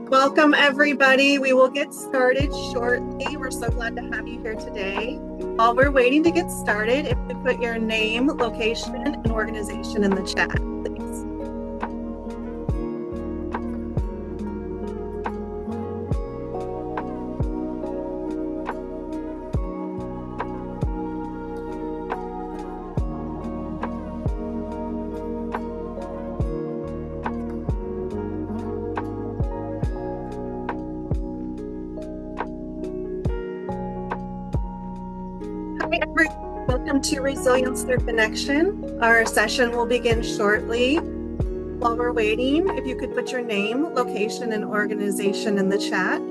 Welcome, everybody. We will get started shortly. We're so glad to have you here today. While we're waiting to get started, if you put your name, location, and organization in the chat, please. Hi, everyone. Welcome to Resilience Through Connection. Our session will begin shortly. While we're waiting, if you could put your name, location, and organization in the chat.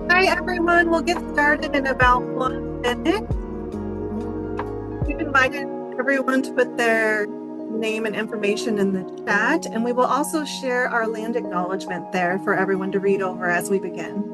Hi, everyone. We'll get started in about 1 minute. We've invited everyone to put their name and information in the chat, and we will also share our land acknowledgement there for everyone to read over as we begin.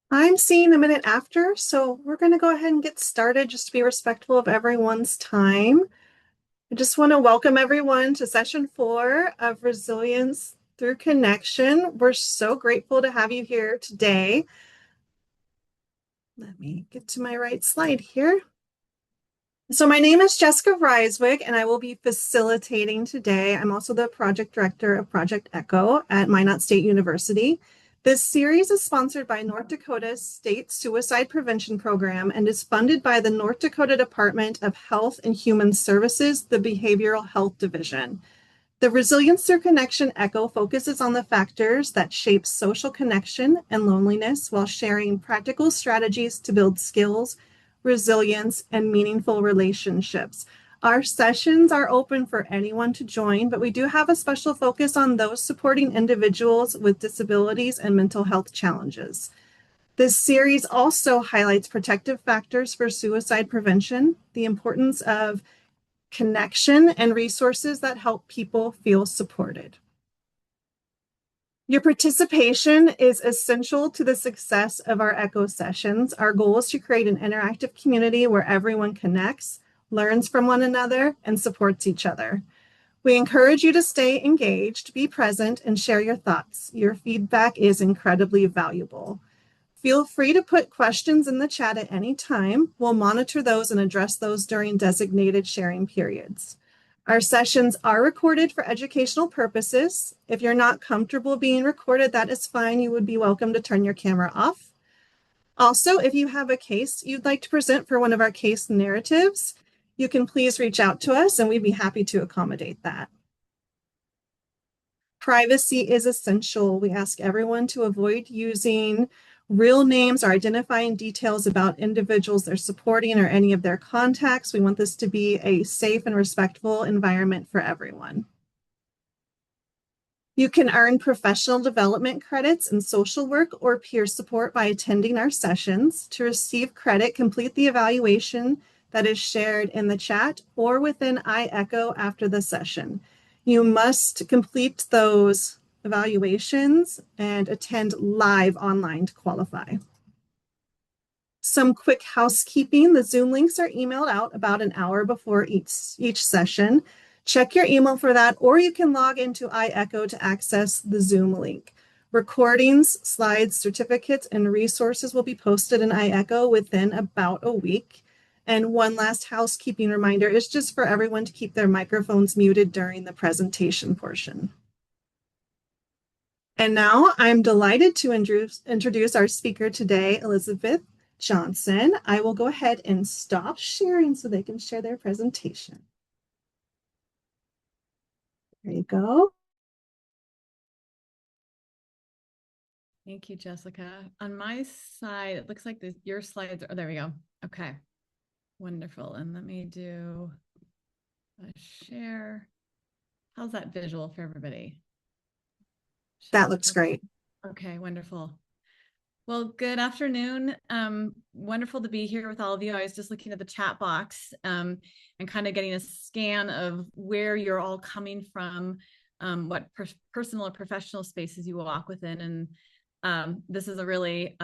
I'm seeing a minute after, so we're going to go ahead and get started just to be respectful of everyone's time. I just want to welcome everyone to session 4 of Resilience Through Connection. We're so grateful to have you here today. Let me get to my right slide here. So my name is Jessica Reiswig, and I will be facilitating today. I'm also the project director of Project ECHO at Minot State University. This series is sponsored by North Dakota State Suicide Prevention Program and is funded by the North Dakota Department of Health and Human Services, the Behavioral Health Division. The Resilience Through Connection ECHO focuses on the factors that shape social connection and loneliness while sharing practical strategies to build skills, resilience, and meaningful relationships. Our sessions are open for anyone to join, but we do have a special focus on those supporting individuals with disabilities and mental health challenges. This series also highlights protective factors for suicide prevention, the importance of connection, and resources that help people feel supported. Your participation is essential to the success of our ECHO sessions. Our goal is to create an interactive community where everyone connects, learns from one another, and supports each other. We encourage you to stay engaged, be present, and share your thoughts. Your feedback is incredibly valuable. Feel free to put questions in the chat at any time. We'll monitor those and address those during designated sharing periods. Our sessions are recorded for educational purposes. If you're not comfortable being recorded, that is fine. You would be welcome to turn your camera off. Also, if you have a case you'd like to present for one of our case narratives, you can please reach out to us and we'd be happy to accommodate that. Privacy is essential. We ask everyone to avoid using real names or identifying details about individuals they're supporting or any of their contacts. We want this to be a safe and respectful environment for everyone. You can earn professional development credits in social work or peer support by attending our sessions. To receive credit, complete the evaluation that is shared in the chat or within iEcho after the session. You must complete those evaluations and attend live online to qualify. Some quick housekeeping. The Zoom links are emailed out about an hour before each session. Check your email for that, or you can log into iEcho to access the Zoom link. Recordings, slides, certificates, and resources will be posted in iEcho within about a week. And one last housekeeping reminder is just for everyone to keep their microphones muted during the presentation portion. And now I'm delighted to introduce our speaker today, Elizabeth Johnson. I will go ahead and stop sharing so they can share their presentation. There you go. Thank you, Jessica. On my side, it looks like your slides are, there we go. Okay, wonderful. And let me do a share. How's that visual for everybody? That looks great. Okay, wonderful. Well, good afternoon. Wonderful to be here with all of you. I was just looking at the chat box and kind of getting a scan of where you're all coming from, what personal or professional spaces you walk within. And this is a really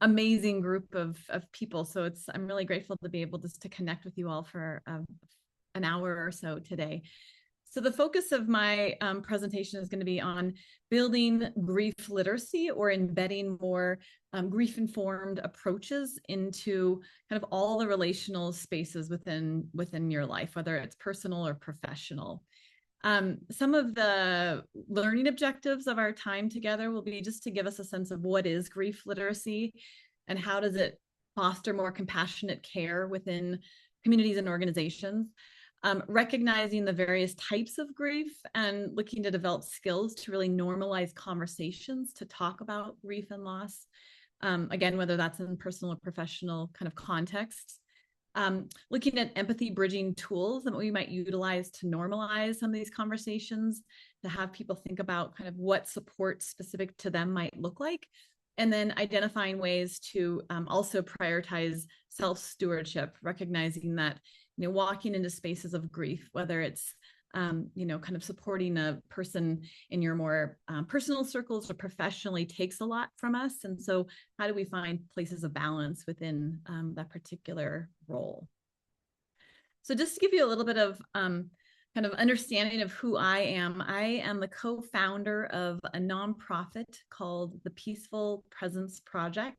amazing group of people. So I'm really grateful to be able to connect with you all for an hour or so today. So the focus of my presentation is going to be on building grief literacy, or embedding more grief-informed approaches into kind of all the relational spaces within your life, whether it's personal or professional. Some of the learning objectives of our time together will be just to give us a sense of what is grief literacy and how does it foster more compassionate care within communities and organizations. Recognizing the various types of grief and looking to develop skills to really normalize conversations to talk about grief and loss. Again, whether that's in personal or professional kind of contexts. Looking at empathy bridging tools that we might utilize to normalize some of these conversations, to have people think about kind of what support specific to them might look like. And then identifying ways to also prioritize self-stewardship, recognizing that walking into spaces of grief, whether it's kind of supporting a person in your more personal circles or professionally, takes a lot from us. And so how do we find places of balance within that particular role? So just to give you a little bit of kind of understanding of who I am the co-founder of a nonprofit called the Peaceful Presence Project.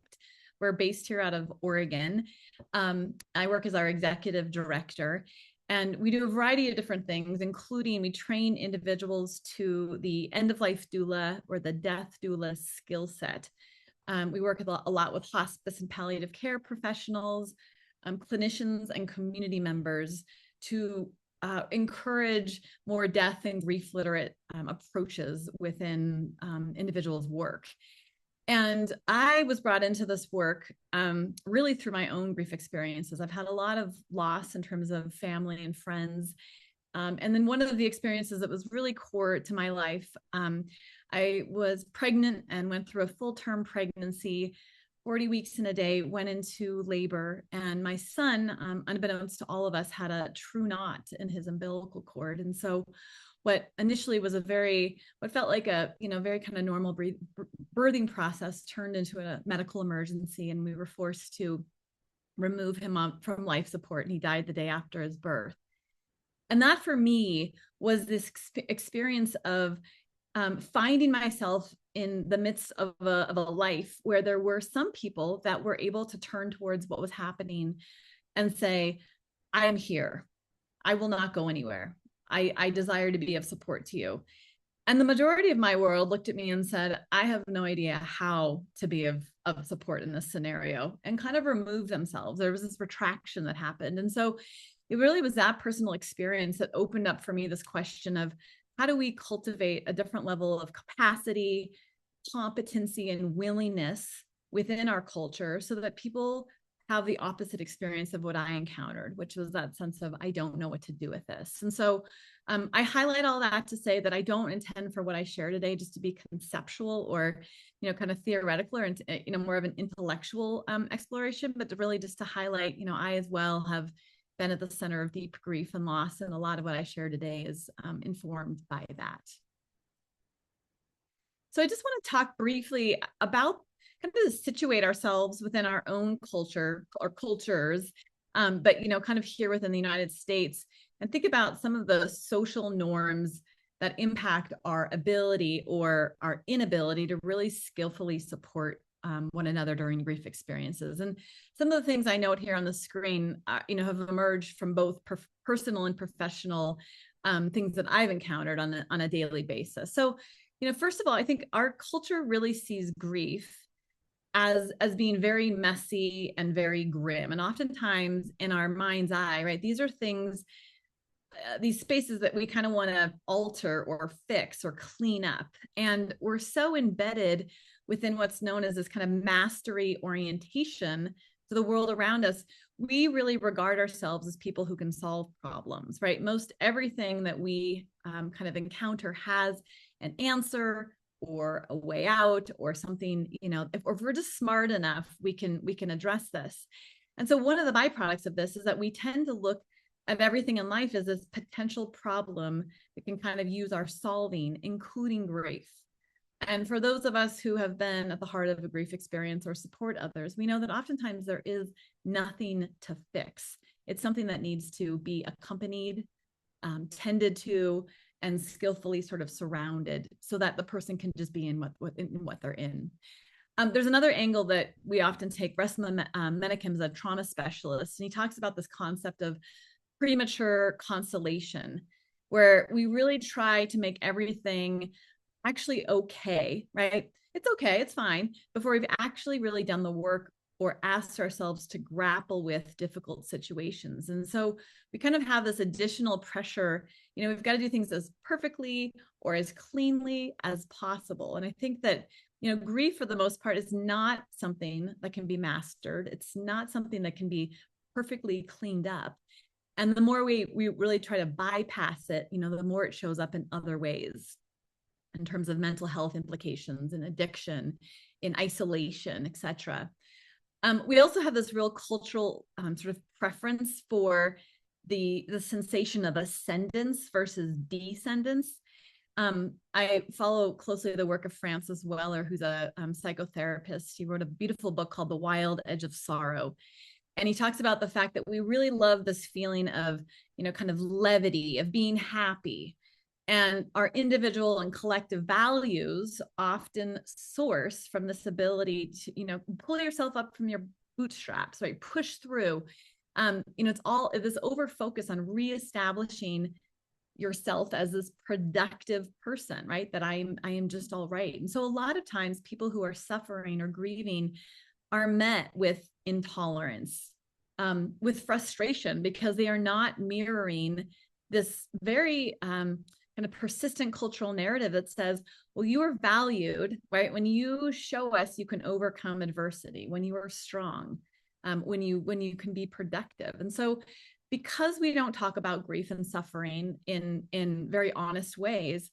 We're based here out of Oregon. I work as our executive director, and we do a variety of different things, including we train individuals to the end-of-life doula or the death doula skill set. We work a lot with hospice and palliative care professionals, clinicians, and community members to encourage more death and grief literate approaches within individuals' work. And I was brought into this work really through my own grief experiences. I've had a lot of loss in terms of family and friends. And then one of the experiences that was really core to my life, I was pregnant and went through a full-term pregnancy, 40 weeks in a day, went into labor. And my son, unbeknownst to all of us, had a true knot in his umbilical cord. And so what initially was what felt like a very kind of normal birthing process turned into a medical emergency, and we were forced to remove him from life support, and he died the day after his birth. And that for me was this experience of finding myself in the midst of a life where there were some people that were able to turn towards what was happening and say, I am here. I will not go anywhere. I desire to be of support to you. And the majority of my world looked at me and said, I have no idea how to be of support in this scenario, and kind of removed themselves. There was this retraction that happened. And so it really was that personal experience that opened up for me this question of how do we cultivate a different level of capacity, competency, and willingness within our culture so that people have the opposite experience of what I encountered, which was that sense of, I don't know what to do with this. And so I highlight all that to say that I don't intend for what I share today just to be conceptual or, kind of theoretical or, more of an intellectual exploration, but to really just to highlight, I as well have been at the center of deep grief and loss. And a lot of what I share today is informed by that. So I just want to talk briefly about kind of to situate ourselves within our own culture or cultures, but kind of here within the United States, and think about some of the social norms that impact our ability or our inability to really skillfully support one another during grief experiences. And some of the things I note here on the screen, have emerged from both personal and professional things that I've encountered on a daily basis. So, first of all, I think our culture really sees grief as being very messy and very grim. And oftentimes in our mind's eye, right, these are things, these spaces that we kind of want to alter or fix or clean up. And we're so embedded within what's known as this kind of mastery orientation to the world around us. We really regard ourselves as people who can solve problems, right? Most everything that we kind of encounter has an answer or a way out or something, if we're just smart enough, we can address this. And so one of the byproducts of this is that we tend to look at everything in life as this potential problem that can kind of use our solving, including grief. And for those of us who have been at the heart of a grief experience or support others, we know that oftentimes there is nothing to fix. It's something that needs to be accompanied, tended to, and skillfully sort of surrounded so that the person can just be in what they're in. There's another angle that we often take. Russ Menachem is a trauma specialist, and he talks about this concept of premature consolation, where we really try to make everything actually okay, right? It's okay, it's fine, before we've actually really done the work or asked ourselves to grapple with difficult situations. And so we kind of have this additional pressure, we've got to do things as perfectly or as cleanly as possible. And I think that, grief for the most part is not something that can be mastered. It's not something that can be perfectly cleaned up. And the more we really try to bypass it, the more it shows up in other ways in terms of mental health implications and addiction, in isolation, et cetera. We also have this real cultural sort of preference for the sensation of ascendance versus descendance. I follow closely the work of Francis Weller, who's a psychotherapist. He wrote a beautiful book called The Wild Edge of Sorrow. And he talks about the fact that we really love this feeling of, kind of levity, of being happy. And our individual and collective values often source from this ability to, pull yourself up from your bootstraps, right? Push through. It's all this over focus on reestablishing yourself as this productive person, right? That I am just all right. And so a lot of times people who are suffering or grieving are met with intolerance, with frustration, because they are not mirroring this very kind of persistent cultural narrative that says, well, you are valued, right? When you show us you can overcome adversity, when you are strong, when you can be productive. And so because we don't talk about grief and suffering in very honest ways,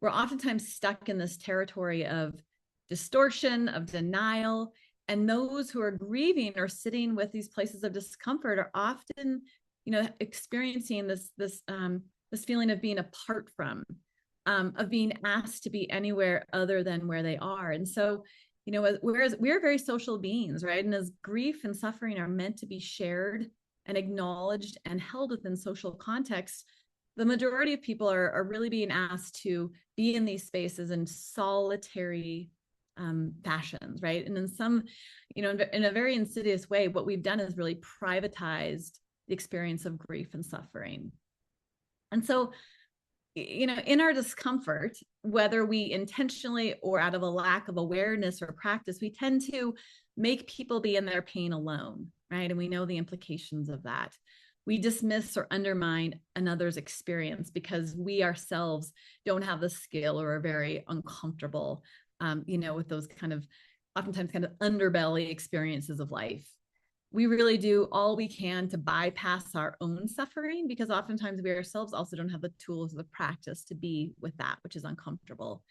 we're oftentimes stuck in this territory of distortion, of denial. And those who are grieving or sitting with these places of discomfort are often, experiencing this feeling of being apart from, of being asked to be anywhere other than where they are. And so, whereas we're very social beings, right? And as grief and suffering are meant to be shared and acknowledged and held within social context, the majority of people are really being asked to be in these spaces in solitary fashions, right? And in some, in a very insidious way, what we've done is really privatized the experience of grief and suffering. And so, in our discomfort, whether we intentionally or out of a lack of awareness or practice, we tend to make people be in their pain alone, right? And we know the implications of that. We dismiss or undermine another's experience because we ourselves don't have the skill or are very uncomfortable, with those kind of oftentimes kind of underbelly experiences of life. We really do all we can to bypass our own suffering, because oftentimes we ourselves also don't have the tools or the practice to be with that, which is uncomfortable.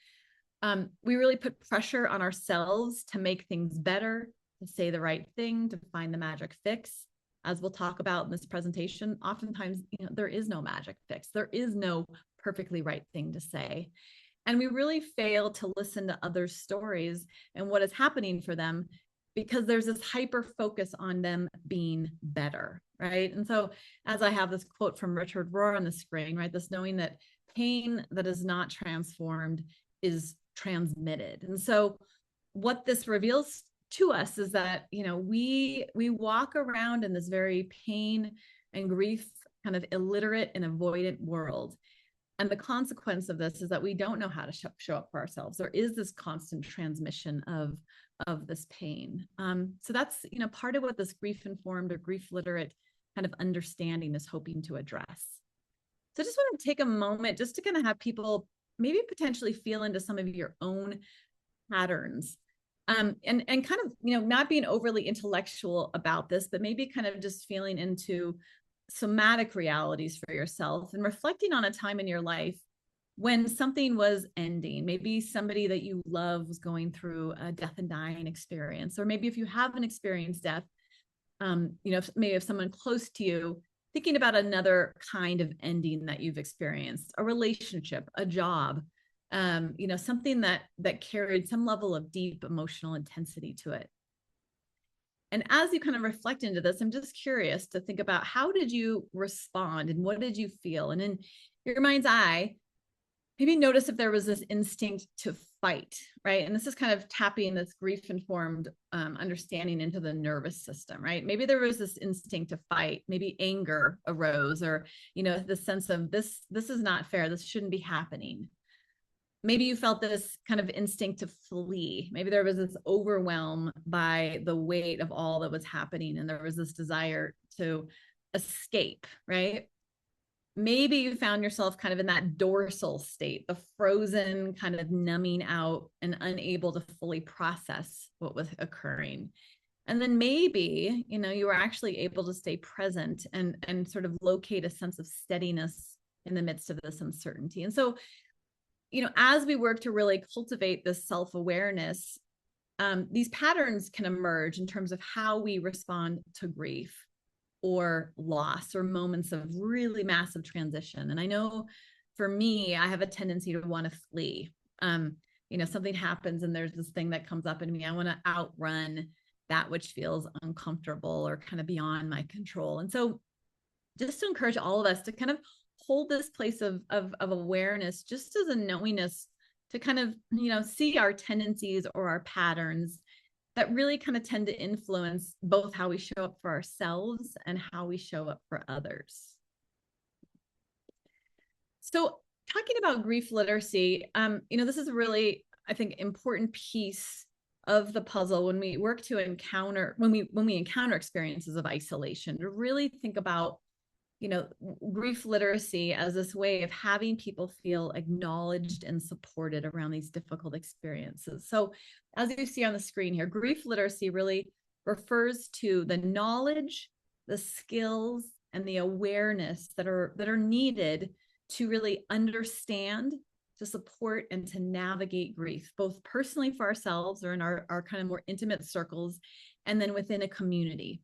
We really put pressure on ourselves to make things better, to say the right thing, to find the magic fix. As we'll talk about in this presentation, oftentimes, there is no magic fix. There is no perfectly right thing to say. And we really fail to listen to others' stories and what is happening for them, because there's this hyper focus on them being better, right? And so, as I have this quote from Richard Rohr on the screen, right, this knowing that pain that is not transformed is transmitted. And so, what this reveals to us is that, you know, we walk around in this very pain and grief kind of illiterate and avoidant world. And the consequence of this is that we don't know how to show up for ourselves. There is this constant transmission of this pain. So that's, you know, part of what this grief informed or grief literate kind of understanding is hoping to address. So I just want to take a moment just to kind of have people maybe potentially feel into some of your own patterns. And kind of, you know, not being overly intellectual about this, but maybe kind of just feeling into somatic realities for yourself and reflecting on a time in your life when something was ending. Maybe somebody that you love was going through a death and dying experience, or maybe if you haven't experienced death, you know, maybe if someone close to you, thinking about another kind of ending that you've experienced, a relationship, a job, you know, something that carried some level of deep emotional intensity to it. And as you kind of reflect into this, I'm just curious to think about, how did you respond and what did you feel? And in your mind's eye, maybe notice if there was this instinct to fight, right? And this is kind of tapping this grief-informed understanding into the nervous system, right? Maybe there was this instinct to fight, maybe anger arose, or, you know, the sense of this is not fair, this shouldn't be happening. Maybe you felt this kind of instinct to flee. Maybe there was this overwhelm by the weight of all that was happening, and there was this desire to escape, right? Maybe you found yourself kind of in that dorsal state, the frozen kind of numbing out and unable to fully process what was occurring. And then maybe, you know, you were actually able to stay present and sort of locate a sense of steadiness in the midst of this uncertainty. And so, you know, as we work to really cultivate this self-awareness, these patterns can emerge in terms of how we respond to grief or loss or moments of really massive transition. And I know for me, I have a tendency to want to flee. You know, something happens and there's this thing that comes up in me. I want to outrun that which feels uncomfortable or kind of beyond my control. And so just to encourage all of us to kind of hold this place of awareness, just as a knowingness, to kind of, you know, see our tendencies or our patterns that really kind of tend to influence both how we show up for ourselves and how we show up for others. So talking about grief literacy, you know, this is a really, I think, important piece of the puzzle when we work to encounter, when we encounter experiences of isolation, to really think about, you know, grief literacy as this way of having people feel acknowledged and supported around these difficult experiences. So as you see on the screen here, grief literacy really refers to the knowledge, the skills, and the awareness that are needed to really understand, to support, and to navigate grief, both personally for ourselves or in our kind of more intimate circles, and then within a community.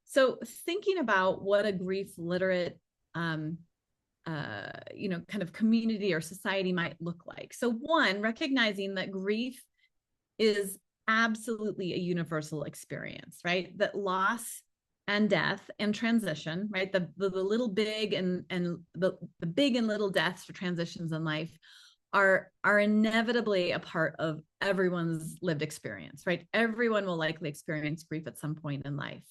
So thinking about what a grief literate, you know, kind of community or society might look like. So one, recognizing that grief is absolutely a universal experience, right? That loss and death and transition, right? The little big and the big and little deaths or transitions in life are inevitably a part of everyone's lived experience, right? Everyone will likely experience grief at some point in life.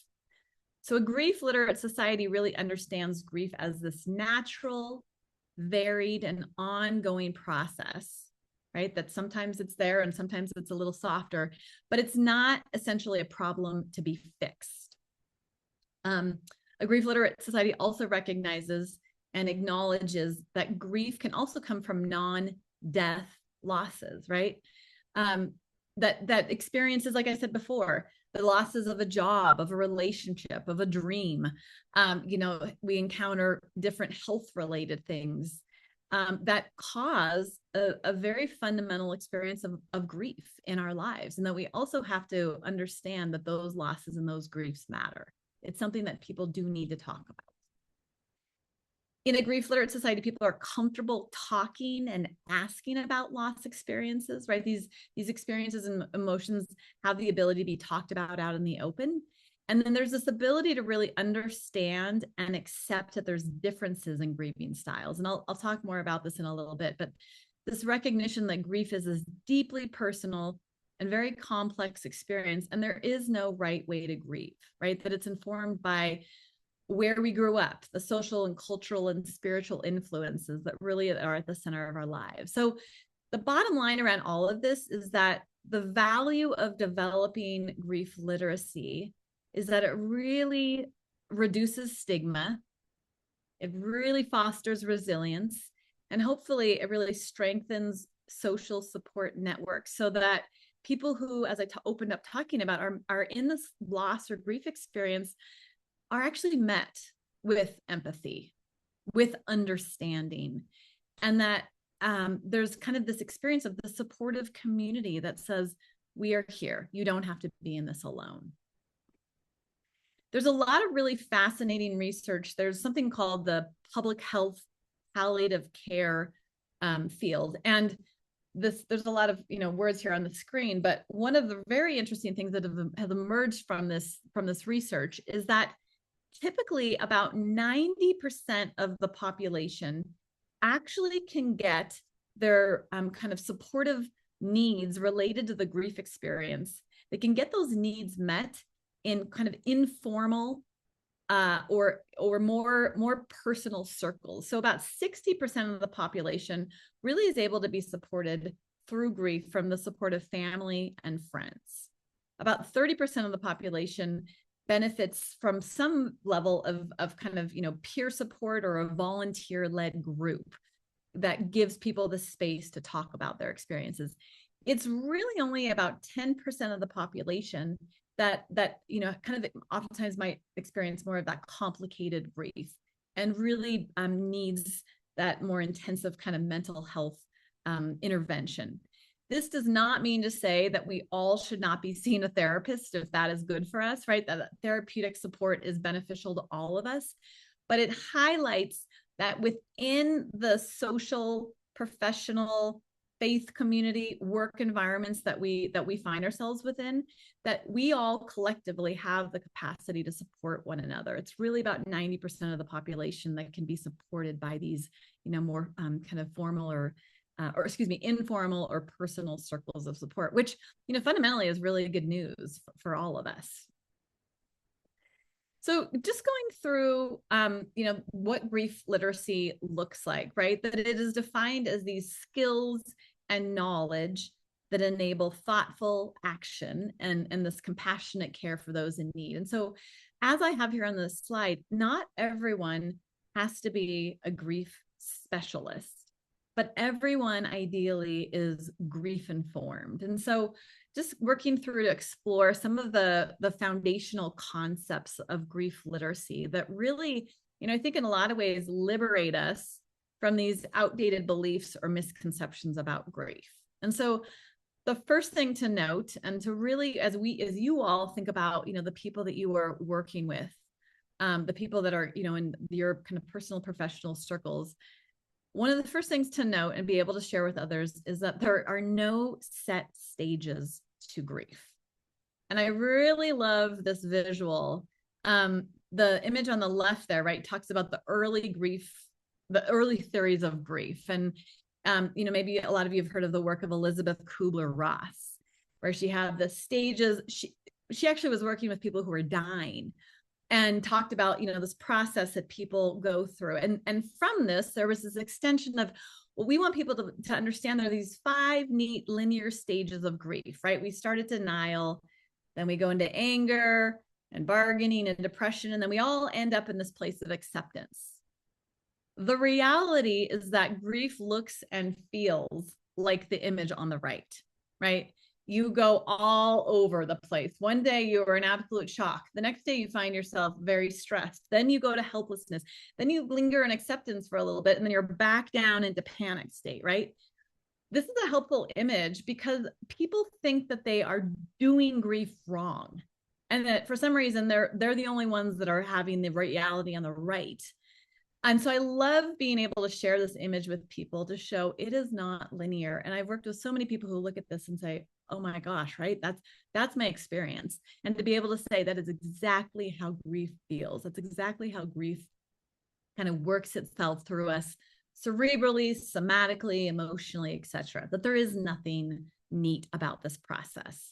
So a grief literate society really understands grief as this natural, varied, and ongoing process, right? That sometimes it's there and sometimes it's a little softer, but it's not essentially a problem to be fixed. A grief literate society also recognizes and acknowledges that grief can also come from non-death losses, right? That experiences, like I said before, the losses of a job, of a relationship, of a dream. You know, we encounter different health-related things that cause a very fundamental experience of grief in our lives. And that we also have to understand that those losses and those griefs matter. It's something that people do need to talk about. in a grief literate society, people are comfortable talking and asking about loss experiences, right? These experiences and emotions have the ability to be talked about out in the open. And then there's this ability to really understand and accept that there's differences in grieving styles. And I'll talk more about this in a little bit, but this recognition that grief is this deeply personal and very complex experience, and there is no right way to grieve, right? That it's informed by where we grew up, the social and cultural and spiritual influences that really are at the center of our lives. So the bottom line around all of this is that the value of developing grief literacy is that it really reduces stigma, it really fosters resilience, and hopefully it really strengthens social support networks so that people who, as I opened up talking about, are in this loss or grief experience are actually met with empathy, with understanding, and that there's kind of this experience of the supportive community that says, we are here. You don't have to be in this alone. There's a lot of really fascinating research. There's something called the public health palliative care field. And there's a lot of words here on the screen, but one of the very interesting things that have emerged from this research is that typically about 90% of the population actually can get their kind of supportive needs related to the grief experience. They can get those needs met in kind of informal or more personal circles. So about 60% of the population really is able to be supported through grief from the support of family and friends. About 30% of the population benefits from some level of kind of peer support or a volunteer-led group that gives people the space to talk about their experiences. It's really only about 10% of the population that kind of oftentimes might experience more of that complicated grief and really needs that more intensive kind of mental health intervention. This does not mean to say that we all should not be seeing a therapist if that is good for us, right? That therapeutic support is beneficial to all of us, but it highlights that within the social, professional, faith community, work environments that we find ourselves within, that we all collectively have the capacity to support one another. It's really about 90% of the population that can be supported by these, more kind of formal or informal or personal circles of support, which, fundamentally is really good news for all of us. So just going through, what grief literacy looks like, right? That it is defined as these skills and knowledge that enable thoughtful action and this compassionate care for those in need. And so, as I have here on this slide, not everyone has to be a grief specialist, but everyone ideally is grief informed. And so just working through to explore some of the foundational concepts of grief literacy that really, I think in a lot of ways liberate us from these outdated beliefs or misconceptions about grief. And so the first thing to note, and to really, as you all think about, the people that you are working with, the people that are, in your kind of personal professional circles, one of the first things to note and be able to share with others is that there are no set stages to grief. And I really love this visual. The image on the left there, right, talks about the early theories of grief. And, maybe a lot of you have heard of the work of Elizabeth Kubler-Ross, where she had the stages. She actually was working with people who were dying and talked about, this process that people go through. And from this, there was this extension of, well, we want people to understand there are these 5 neat linear stages of grief, right? We start at denial, then we go into anger and bargaining and depression, and then we all end up in this place of acceptance. The reality is that grief looks and feels like the image on the right? You go all over the place. One day you are in absolute shock. The next day you find yourself very stressed. Then you go to helplessness. Then you linger in acceptance for a little bit, and then you're back down into panic state, right? This is a helpful image because people think that they are doing grief wrong, and that for some reason they're the only ones that are having the reality on the right. And so I love being able to share this image with people to show it is not linear. And I've worked with so many people who look at this and say, oh my gosh, right? That's my experience. And to be able to say that is exactly how grief feels. That's exactly how grief kind of works itself through us cerebrally, somatically, emotionally, etc. That there is nothing neat about this process.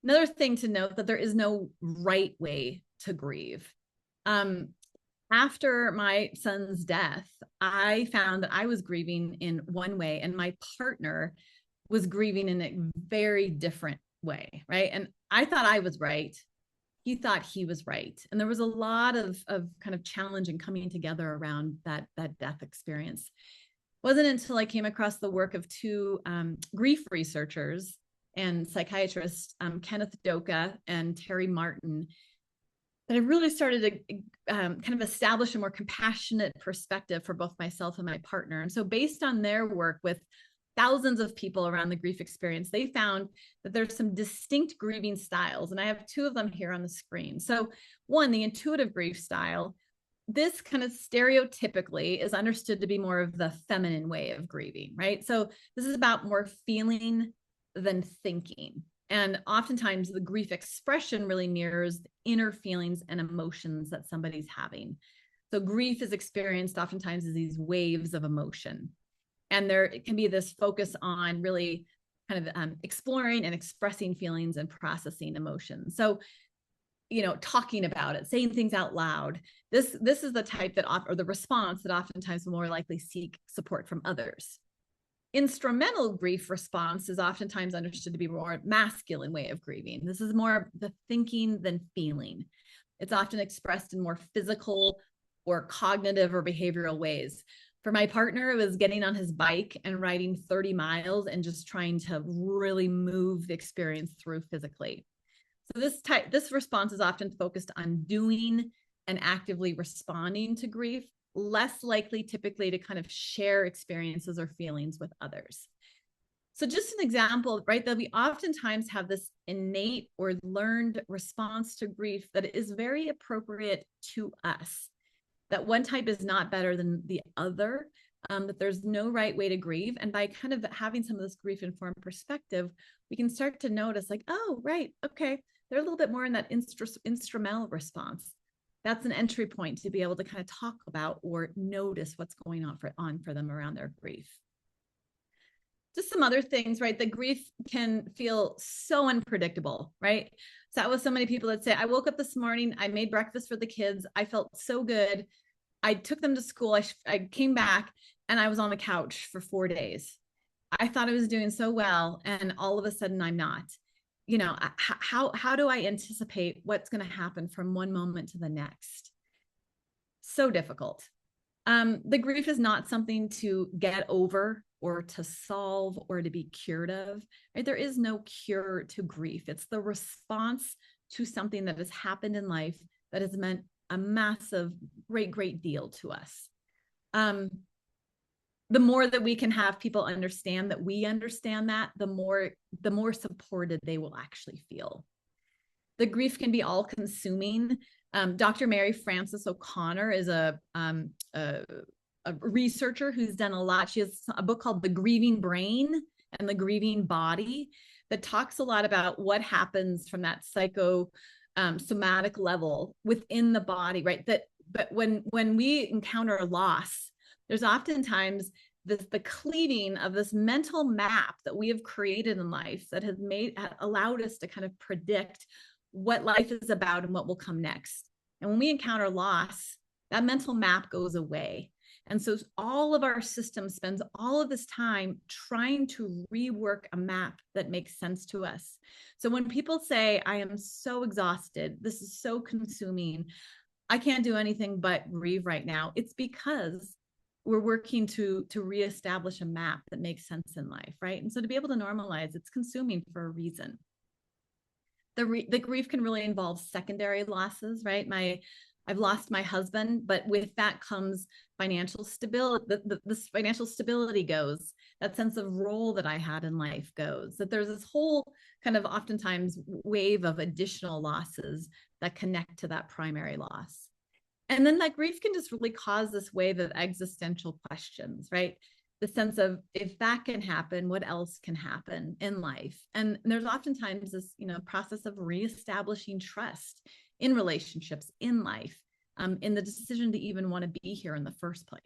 Another thing to note that there is no right way to grieve. After my son's death, I found that I was grieving in one way and my partner was grieving in a very different way, right? And I thought I was right. He thought he was right. And there was a lot of kind of challenge and coming together around that death experience. It wasn't until I came across the work of two grief researchers and psychiatrists, Kenneth Doka and Terry Martin, that I really started to kind of establish a more compassionate perspective for both myself and my partner. And so based on their work with thousands of people around the grief experience, they found that there's some distinct grieving styles. And I have two of them here on the screen. So one, the intuitive grief style, this kind of stereotypically is understood to be more of the feminine way of grieving, right? So this is about more feeling than thinking. And oftentimes the grief expression really mirrors the inner feelings and emotions that somebody's having. So grief is experienced oftentimes as these waves of emotion. And there can be this focus on really kind of exploring and expressing feelings and processing emotions. So, talking about it, saying things out loud. This is the type that, or the response that oftentimes will more likely seek support from others. Instrumental grief response is oftentimes understood to be more masculine way of grieving. This is more the thinking than feeling. It's often expressed in more physical or cognitive or behavioral ways. For my partner, it was getting on his bike and riding 30 miles and just trying to really move the experience through physically. So this response is often focused on doing and actively responding to grief, less likely typically to kind of share experiences or feelings with others. So just an example, right, that we oftentimes have this innate or learned response to grief that is very appropriate to us, that one type is not better than the other, that there's no right way to grieve. And by kind of having some of this grief informed perspective, we can start to notice like, oh, right, okay, they're a little bit more in that instrumental response. That's an entry point to be able to kind of talk about or notice what's going on for them around their grief. Just some other things, right? The grief can feel so unpredictable, right? Sat with so many people that say, I woke up this morning, I made breakfast for the kids, I felt so good. I took them to school, I came back and I was on the couch for 4 days. I thought I was doing so well, and all of a sudden I'm not. How do I anticipate what's going to happen from one moment to the next? So difficult. The grief is not something to get over or to solve or to be cured of, right? There is no cure to grief. It's the response to something that has happened in life that has meant a massive, great deal to us. The more that we can have people understand that we understand that, the more supported they will actually feel. The grief can be all consuming. Dr. Mary Frances O'Connor is a researcher who's done a lot. She has a book called The Grieving Brain and the Grieving Body that talks a lot about what happens from that somatic level within the body, right? But when we encounter loss, there's oftentimes the cleaving of this mental map that we have created in life that has allowed us to kind of predict what life is about and what will come next. And when we encounter loss, that mental map goes away. And so all of our system spends all of this time trying to rework a map that makes sense to us. So when people say, I am so exhausted, this is so consuming, I can't do anything but grieve right now, it's because we're working to reestablish a map that makes sense in life, right? And so to be able to normalize, it's consuming for a reason. The grief can really involve secondary losses, right? I've lost my husband, but with that comes financial stability. This financial stability goes. That sense of role that I had in life goes. That there's this whole kind of oftentimes wave of additional losses that connect to that primary loss. And then that grief can just really cause this wave of existential questions, right? The sense of, if that can happen, what else can happen in life? And there's oftentimes this, process of reestablishing trust in relationships, in life, in the decision to even want to be here in the first place.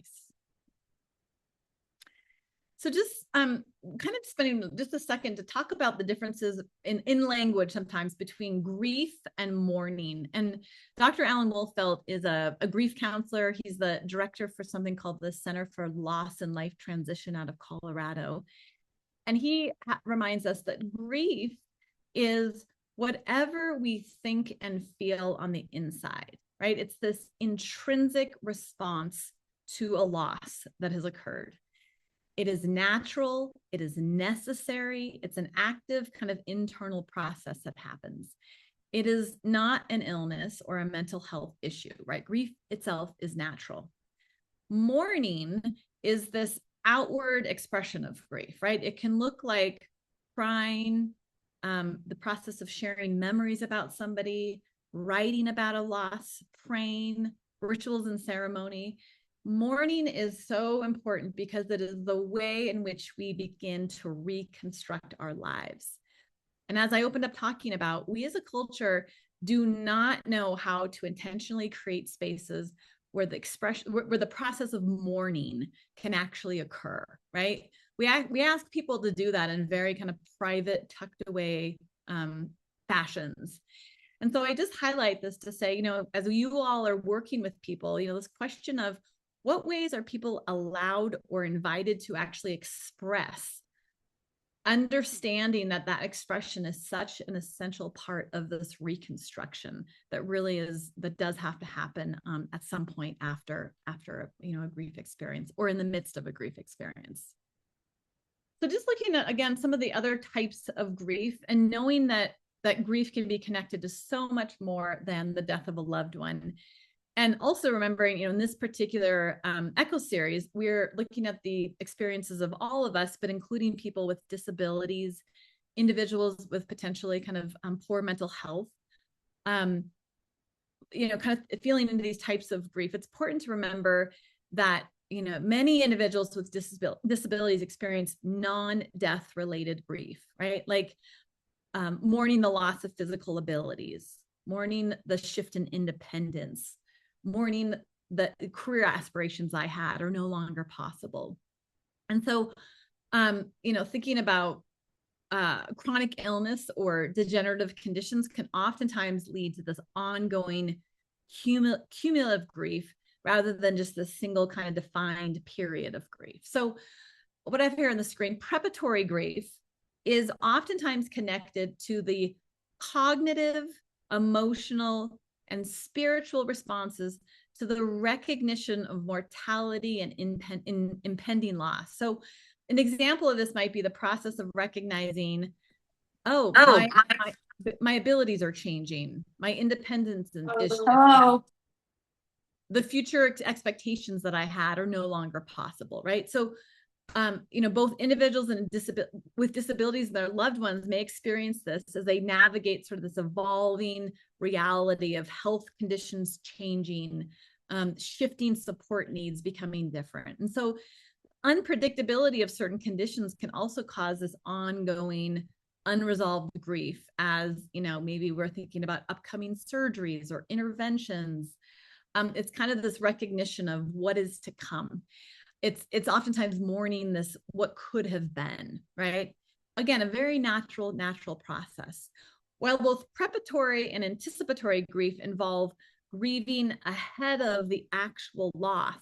So just kind of spending just a second to talk about the differences in language sometimes between grief and mourning. And Dr. Alan Wolfelt is a grief counselor. He's the director for something called the Center for Loss and Life Transition out of Colorado. And he reminds us that grief is whatever we think and feel on the inside, right? It's this intrinsic response to a loss that has occurred. It is natural, it is necessary, it's an active kind of internal process that happens. It is not an illness or a mental health issue, right? Grief itself is natural. Mourning is this outward expression of grief, right? It can look like crying, the process of sharing memories about somebody, writing about a loss, praying, rituals and ceremony. Mourning is so important because it is the way in which we begin to reconstruct our lives. And as I opened up talking about, we as a culture do not know how to intentionally create spaces where the process of mourning can actually occur, right? We ask people to do that in very kind of private, tucked away fashions. And so I just highlight this to say, as you all are working with people, this question of, what ways are people allowed or invited to actually express, understanding that expression is such an essential part of this reconstruction that does have to happen at some point after a grief experience or in the midst of a grief experience. So just looking at, again, some of the other types of grief and knowing that grief can be connected to so much more than the death of a loved one. And also remembering, in this particular Echo series, we're looking at the experiences of all of us, but including people with disabilities, individuals with potentially kind of poor mental health, kind of feeling into these types of grief. It's important to remember that, many individuals with disabilities experience non-death related grief, right? Like mourning the loss of physical abilities, mourning the shift in independence, mourning the career aspirations I had are no longer possible. And so, thinking about chronic illness or degenerative conditions can oftentimes lead to this ongoing cumulative grief rather than just a single kind of defined period of grief. So what I have here on the screen, preparatory grief is oftentimes connected to the cognitive, emotional, and spiritual responses to the recognition of mortality and impending loss. So an example of this might be the process of recognizing, my abilities are changing, my independence is shifting. The future expectations that I had are no longer possible, right? So both individuals with disabilities and their loved ones may experience this as they navigate sort of this evolving reality of health conditions changing, shifting support needs becoming different. And so unpredictability of certain conditions can also cause this ongoing unresolved grief as, maybe we're thinking about upcoming surgeries or interventions. It's kind of this recognition of what is to come. It's oftentimes mourning this, what could have been, right? Again, a very natural process. While both preparatory and anticipatory grief involve grieving ahead of the actual loss,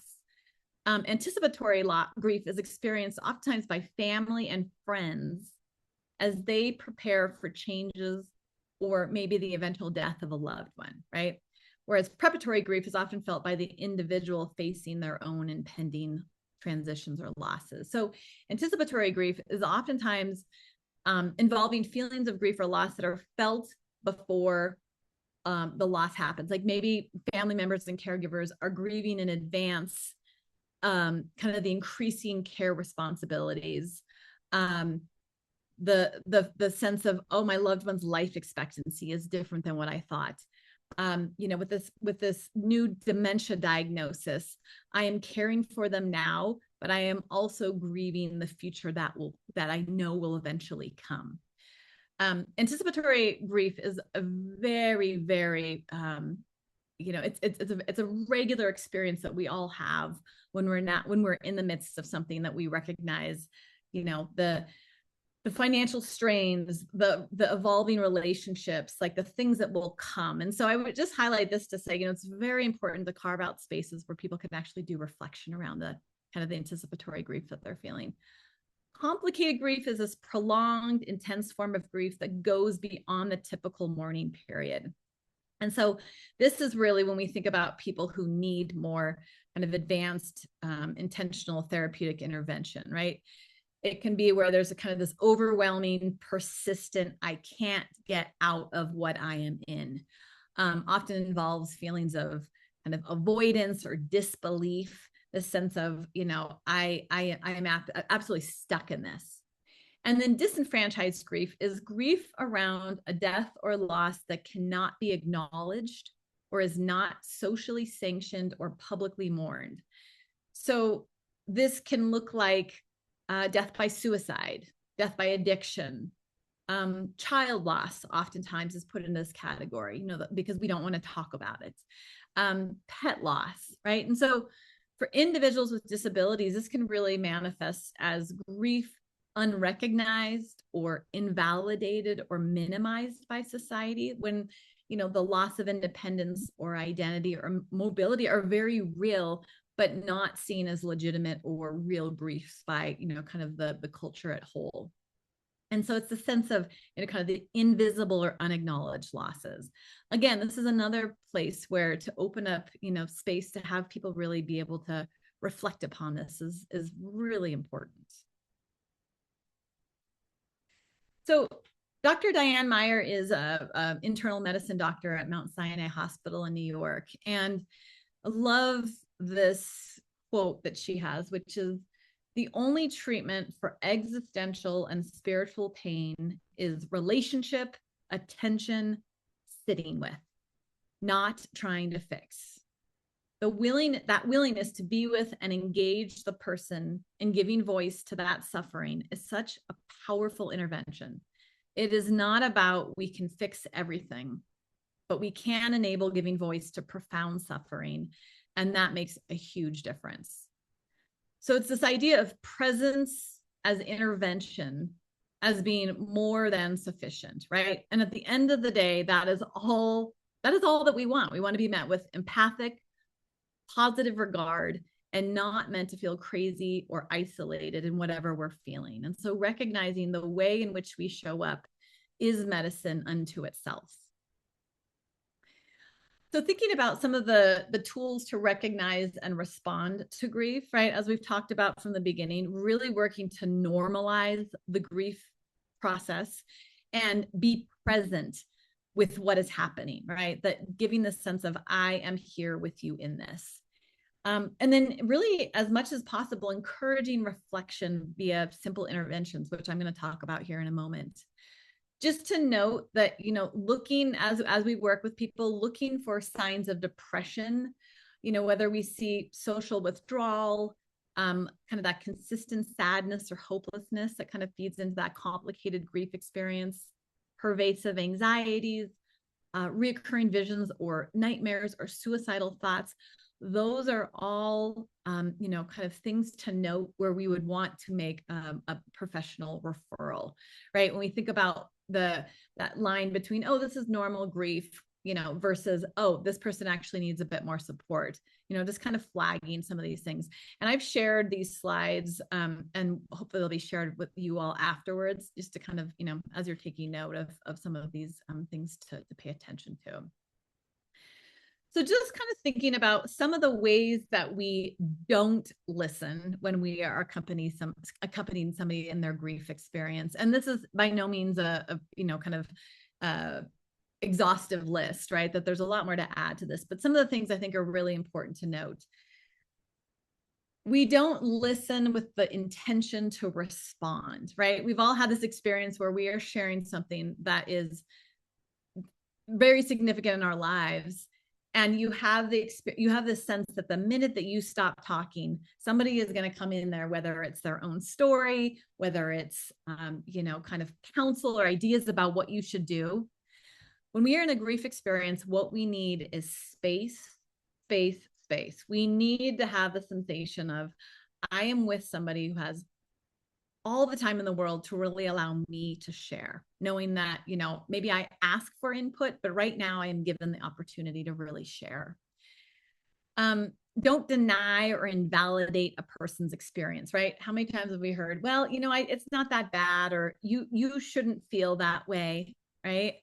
anticipatory grief is experienced oftentimes by family and friends as they prepare for changes or maybe the eventual death of a loved one, right? Whereas preparatory grief is often felt by the individual facing their own impending transitions or losses. So anticipatory grief is oftentimes involving feelings of grief or loss that are felt before the loss happens. Like maybe family members and caregivers are grieving in advance, kind of the increasing care responsibilities, the sense of, my loved one's life expectancy is different than what I thought. with this new dementia diagnosis, I am caring for them now, but I am also grieving the future that I know will eventually come. Anticipatory grief is a very, very, it's a regular experience that we all have when we're in the midst of something that we recognize, the financial strains, the evolving relationships, like the things that will come. And so I would just highlight this to say, it's very important to carve out spaces where people can actually do reflection around the kind of the anticipatory grief that they're feeling. Complicated grief is this prolonged, intense form of grief that goes beyond the typical mourning period. And so this is really when we think about people who need more kind of advanced intentional therapeutic intervention, right? It can be where there's a kind of this overwhelming, persistent, I can't get out of what I am in. Often involves feelings of kind of avoidance or disbelief, the sense of, I am absolutely stuck in this. And then disenfranchised grief is grief around a death or loss that cannot be acknowledged or is not socially sanctioned or publicly mourned. So this can look like death by suicide, death by addiction, child loss oftentimes is put in this category, because we don't want to talk about it. Pet loss, right? And so for individuals with disabilities, this can really manifest as grief unrecognized or invalidated or minimized by society when, the loss of independence or identity or mobility are very real, but not seen as legitimate or real griefs by, kind of the culture at whole. And so it's the sense of, kind of the invisible or unacknowledged losses. Again, this is another place where to open up, space to have people really be able to reflect upon this is really important. So Dr. Diane Meyer is an internal medicine doctor at Mount Sinai Hospital in New York. And I love this quote that she has, which is, the only treatment for existential and spiritual pain is relationship, attention, sitting with, not trying to fix. That willingness to be with and engage the person in giving voice to that suffering is such a powerful intervention. It is not about we can fix everything, but we can enable giving voice to profound suffering. And that makes a huge difference. So it's this idea of presence as intervention as being more than sufficient, right? And at the end of the day, that is all that we want. We want to be met with empathic, positive regard and not meant to feel crazy or isolated in whatever we're feeling. And so recognizing the way in which we show up is medicine unto itself. So thinking about some of the tools to recognize and respond to grief, right? As we've talked about from the beginning, really working to normalize the grief process and be present with what is happening, right? That giving the sense of, I am here with you in this. And then really, as much as possible, encouraging reflection via simple interventions, which I'm going to talk about here in a moment. Just to note that, looking as we work with people, looking for signs of depression, whether we see social withdrawal, kind of that consistent sadness or hopelessness that kind of feeds into that complicated grief experience, pervasive anxieties, reoccurring visions or nightmares or suicidal thoughts. Those are all, kind of things to note where we would want to make a professional referral, right? When we think about that line between, oh, this is normal grief, versus, oh, this person actually needs a bit more support, just kind of flagging some of these things. And I've shared these slides and hopefully they'll be shared with you all afterwards, just to kind of, as you're taking note of some of these things to pay attention to. So just kind of thinking about some of the ways that we don't listen when we are accompanying somebody in their grief experience. And this is by no means a kind of exhaustive list, right? That there's a lot more to add to this, but some of the things I think are really important to note. We don't listen with the intention to respond, right? We've all had this experience where we are sharing something that is very significant in our lives. And you have this sense that the minute that you stop talking, somebody is going to come in there, whether it's their own story, whether it's, kind of counsel or ideas about what you should do. When we are in a grief experience, what we need is space, space, space. We need to have the sensation of, I am with somebody who has all the time in the world to really allow me to share, knowing that, maybe I ask for input, but right now I am given the opportunity to really share. Don't deny or invalidate a person's experience, right? How many times have we heard, well, it's not that bad, or you shouldn't feel that way, right?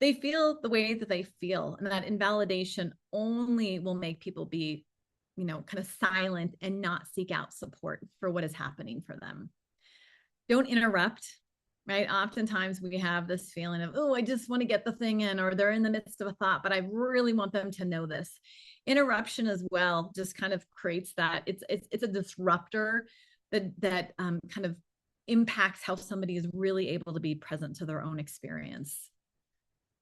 They feel the way that they feel, and that invalidation only will make people be kind of silent and not seek out support for what is happening for them. Don't interrupt, right? Oftentimes we have this feeling of, oh, I just want to get the thing in, or they're in the midst of a thought, but I really want them to know this. Interruption as well just kind of creates that. It's a disruptor that kind of impacts how somebody is really able to be present to their own experience.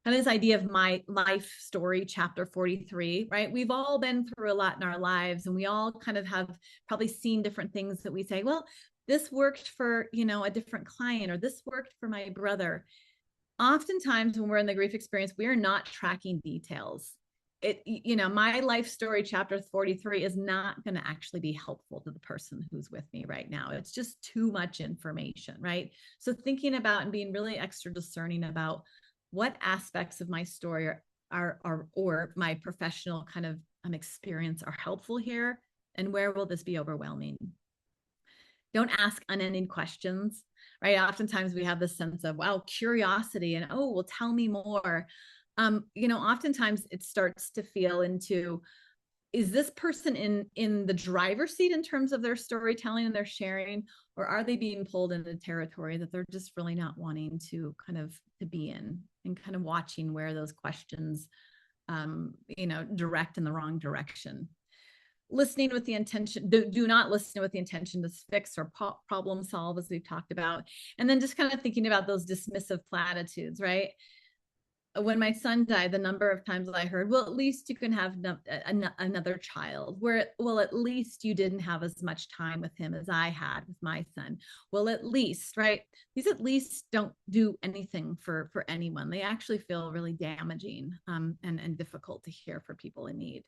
And this idea of my life story, chapter 43, right? We've all been through a lot in our lives, and we all kind of have probably seen different things that we say, well, this worked for, a different client, or this worked for my brother. Oftentimes when we're in the grief experience, we are not tracking details. My life story, chapter 43, is not going to actually be helpful to the person who's with me right now. It's just too much information, right? So thinking about and being really extra discerning about what aspects of my story or my professional kind of experience are helpful here, and where will this be overwhelming? Don't ask unending questions, right? Oftentimes we have this sense of, wow, curiosity and, oh, well, tell me more. Oftentimes it starts to feel into, is this person in the driver's seat in terms of their storytelling and their sharing, or are they being pulled into territory that they're just really not wanting to kind of to be in, and kind of watching where those questions, direct in the wrong direction. Listening with the intention, do not listen with the intention to fix or problem solve, as we've talked about. And then just kind of thinking about those dismissive platitudes, right? When my son died, the number of times I heard, well, at least you can have another child, where, well, at least you didn't have as much time with him as I had with my son. Well, at least, right? These at least don't do anything for anyone. They actually feel really damaging and difficult to hear for people in need.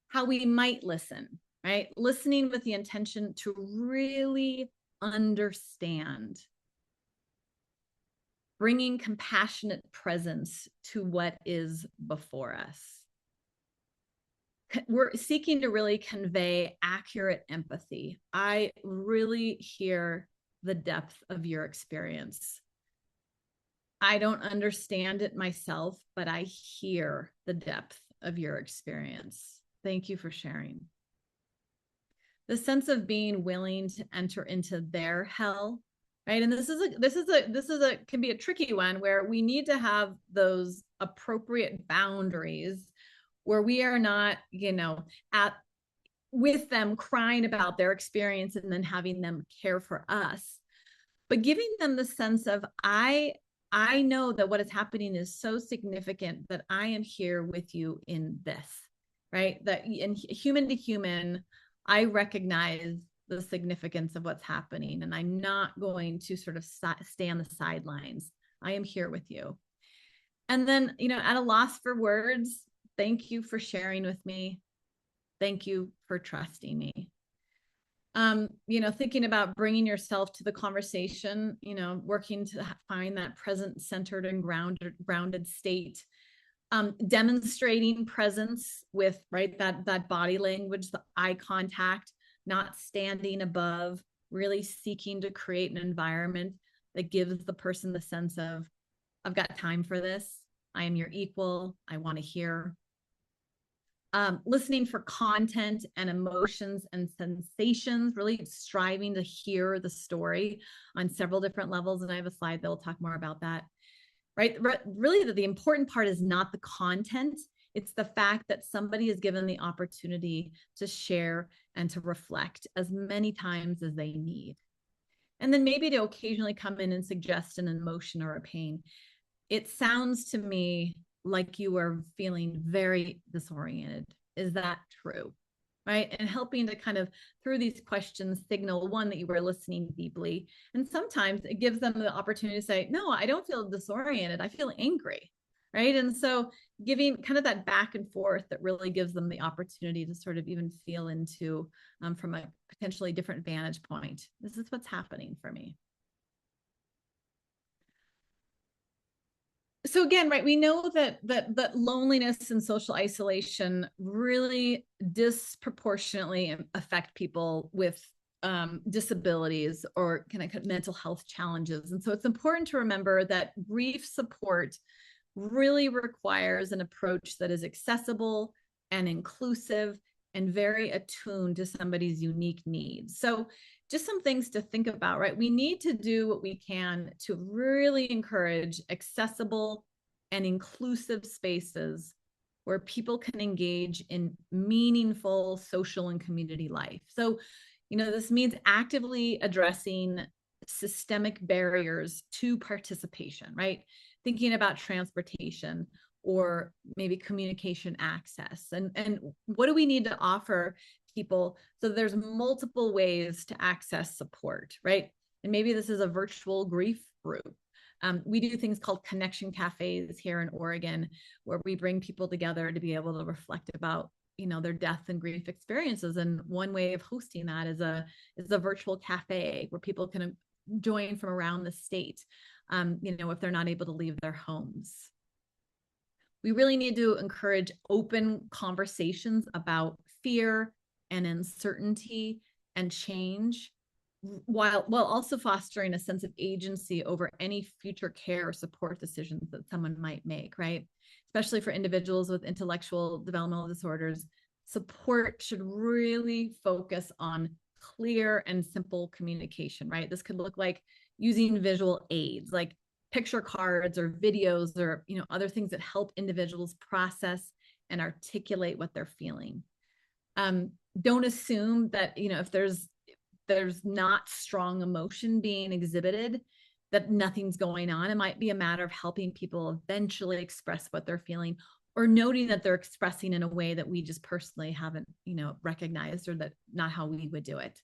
How we might listen, right? Listening with the intention to really understand, bringing compassionate presence to what is before us. We're seeking to really convey accurate empathy. I really hear the depth of your experience. I don't understand it myself, but I hear the depth of your experience. Thank you for sharing. The sense of being willing to enter into their hell, right? And this can be a tricky one, where we need to have those appropriate boundaries where we are not, with them crying about their experience and then having them care for us, but giving them the sense of, I know that what is happening is so significant that I am here with you in this, right? That in human to human, I recognize the significance of what's happening, and I'm not going to sort of stay on the sidelines. I am here with you. And then, at a loss for words, thank you for sharing with me. Thank you for trusting me. Thinking about bringing yourself to the conversation, working to find that present, centered, and grounded state. Demonstrating presence with, right, that body language, the eye contact, not standing above, really seeking to create an environment that gives the person the sense of, I've got time for this. I am your equal. I want to hear. Listening for content and emotions and sensations, really striving to hear the story on several different levels. And I have a slide that will talk more about that. Right? Really, the important part is not the content. It's the fact that somebody is given the opportunity to share and to reflect as many times as they need. And then maybe to occasionally come in and suggest an emotion or a pain. it sounds to me like you are feeling very disoriented. Is that true? Right. And helping to kind of, through these questions, signal one, that you were listening deeply. And sometimes it gives them the opportunity to say, no, I don't feel disoriented. I feel angry. Right. And so giving kind of that back and forth that really gives them the opportunity to sort of even feel into, from a potentially different vantage point. This is what's happening for me. So again, right, we know that loneliness and social isolation really disproportionately affect people with disabilities or kind of mental health challenges. And so it's important to remember that grief support really requires an approach that is accessible and inclusive and very attuned to somebody's unique needs. So just some things to think about, right? We need to do what we can to really encourage accessible and inclusive spaces where people can engage in meaningful social and community life. So, this means actively addressing systemic barriers to participation, right? Thinking about transportation or maybe communication access. And what do we need to offer people? So there's multiple ways to access support, right? And maybe this is a virtual grief group. We do things called connection cafes here in Oregon, where we bring people together to be able to reflect about their death and grief experiences. And one way of hosting that is a virtual cafe where people can join from around the state, if they're not able to leave their homes. We really need to encourage open conversations about fear and uncertainty and change, while also fostering a sense of agency over any future care or support decisions that someone might make, right? Especially for individuals with intellectual developmental disorders, support should really focus on clear and simple communication, right? This could look like using visual aids like picture cards or videos or other things that help individuals process and articulate what they're feeling. Don't assume that if there's not strong emotion being exhibited, that nothing's going on. It might be a matter of helping people eventually express what they're feeling, or noting that they're expressing in a way that we just personally haven't recognized, or that not how we would do it.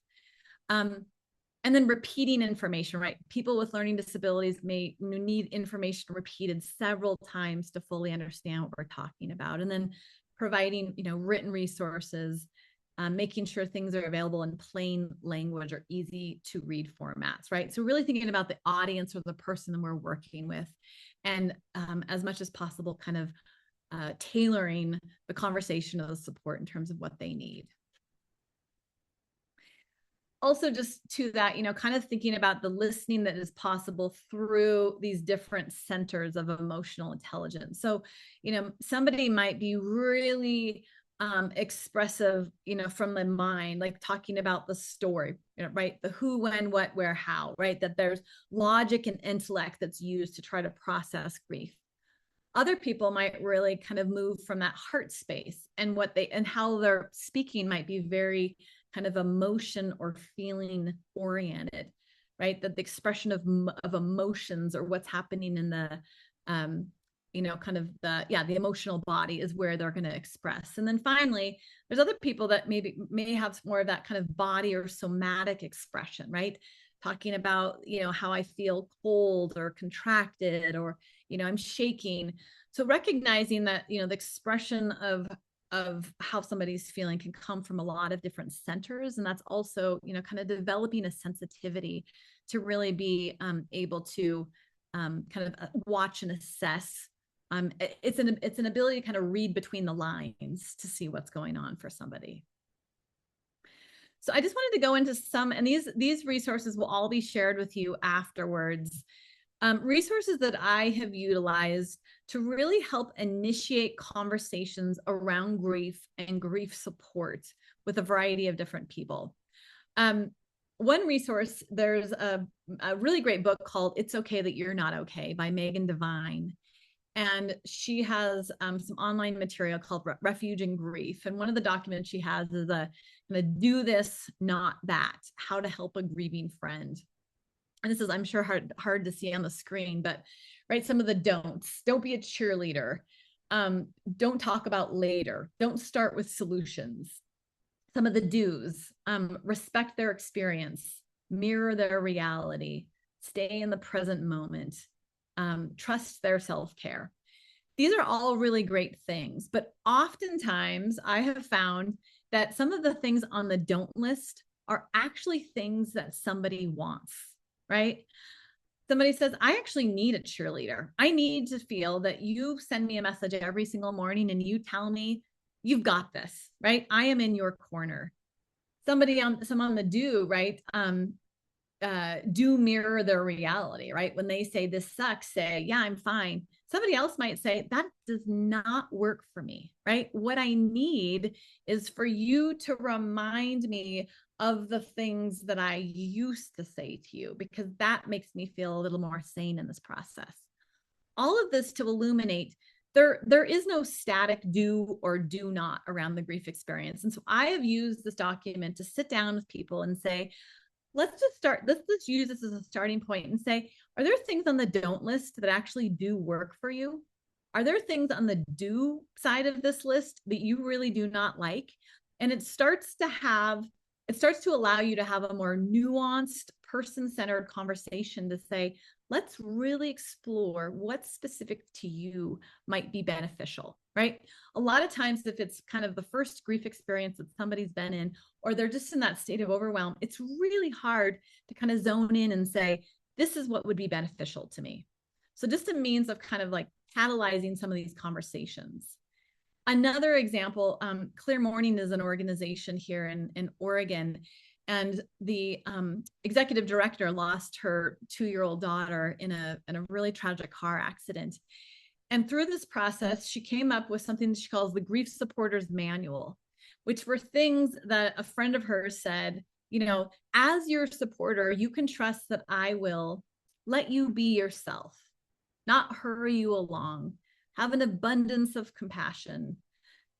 And then repeating information, right? People with learning disabilities may need information repeated several times to fully understand what we're talking about. And then providing, written resources, making sure things are available in plain language or easy to read formats, right? So really thinking about the audience or the person that we're working with, and as much as possible, kind of tailoring the conversation of the support in terms of what they need. Also, just to that, kind of thinking about the listening that is possible through these different centers of emotional intelligence. So, somebody might be really expressive, from the mind, like talking about the story, right? The who, when, what, where, how, right? That there's logic and intellect that's used to try to process grief. Other people might really kind of move from that heart space, and how they're speaking might be very kind of emotion or feeling oriented, right? That the expression of emotions, or what's happening in the, kind of the emotional body, is where they're going to express. And then finally, there's other people that may have more of that kind of body or somatic expression, right? Talking about, how I feel cold or contracted, or, I'm shaking. So recognizing that, the expression of how somebody's feeling can come from a lot of different centers. And that's also, kind of developing a sensitivity to really be able to kind of watch and assess. It's an ability to kind of read between the lines to see what's going on for somebody. So I just wanted to go into some, and these resources will all be shared with you afterwards. Resources that I have utilized to really help initiate conversations around grief and grief support with a variety of different people. One resource, there's a really great book called It's Okay That You're Not Okay by Megan Devine. And she has some online material called Refuge in Grief. And one of the documents she has is a do this, not that, how to help a grieving friend. and this is, I'm sure, hard to see on the screen, but right, some of the don'ts. Don't be a cheerleader. Don't talk about later. Don't start with solutions. Some of the do's: respect their experience, mirror their reality, stay in the present moment, trust their self-care. These are all really great things, but oftentimes I have found that some of the things on the don't list are actually things that somebody wants, right? Somebody says, I actually need a cheerleader. I need to feel that you send me a message every single morning and you tell me you've got this, right? I am in your corner. Some on the do, right? Do mirror their reality, right? When they say this sucks, say, yeah, I'm fine. Somebody else might say, that does not work for me, right? What I need is for you to remind me of the things that I used to say to you, because that makes me feel a little more sane in this process. All of this to illuminate there is no static do or do not around the grief experience. And so I have used this document to sit down with people and say, let's just use this as a starting point and say, are there things on the don't list that actually do work for you? Are there things on the do side of this list that you really do not like? And it starts to allow you to have a more nuanced, person-centered conversation to say, let's really explore what specific to you might be beneficial, right? A lot of times, if it's kind of the first grief experience that somebody's been in, or they're just in that state of overwhelm, it's really hard to kind of zone in and say, this is what would be beneficial to me. So just a means of kind of like catalyzing some of these conversations. Another example, Clear Morning is an organization here in Oregon, and the executive director lost her 2-year-old daughter in a really tragic car accident. And through this process, she came up with something she calls the Grief Supporters Manual, which were things that a friend of hers said, as your supporter, you can trust that I will let you be yourself, not hurry you along, have an abundance of compassion,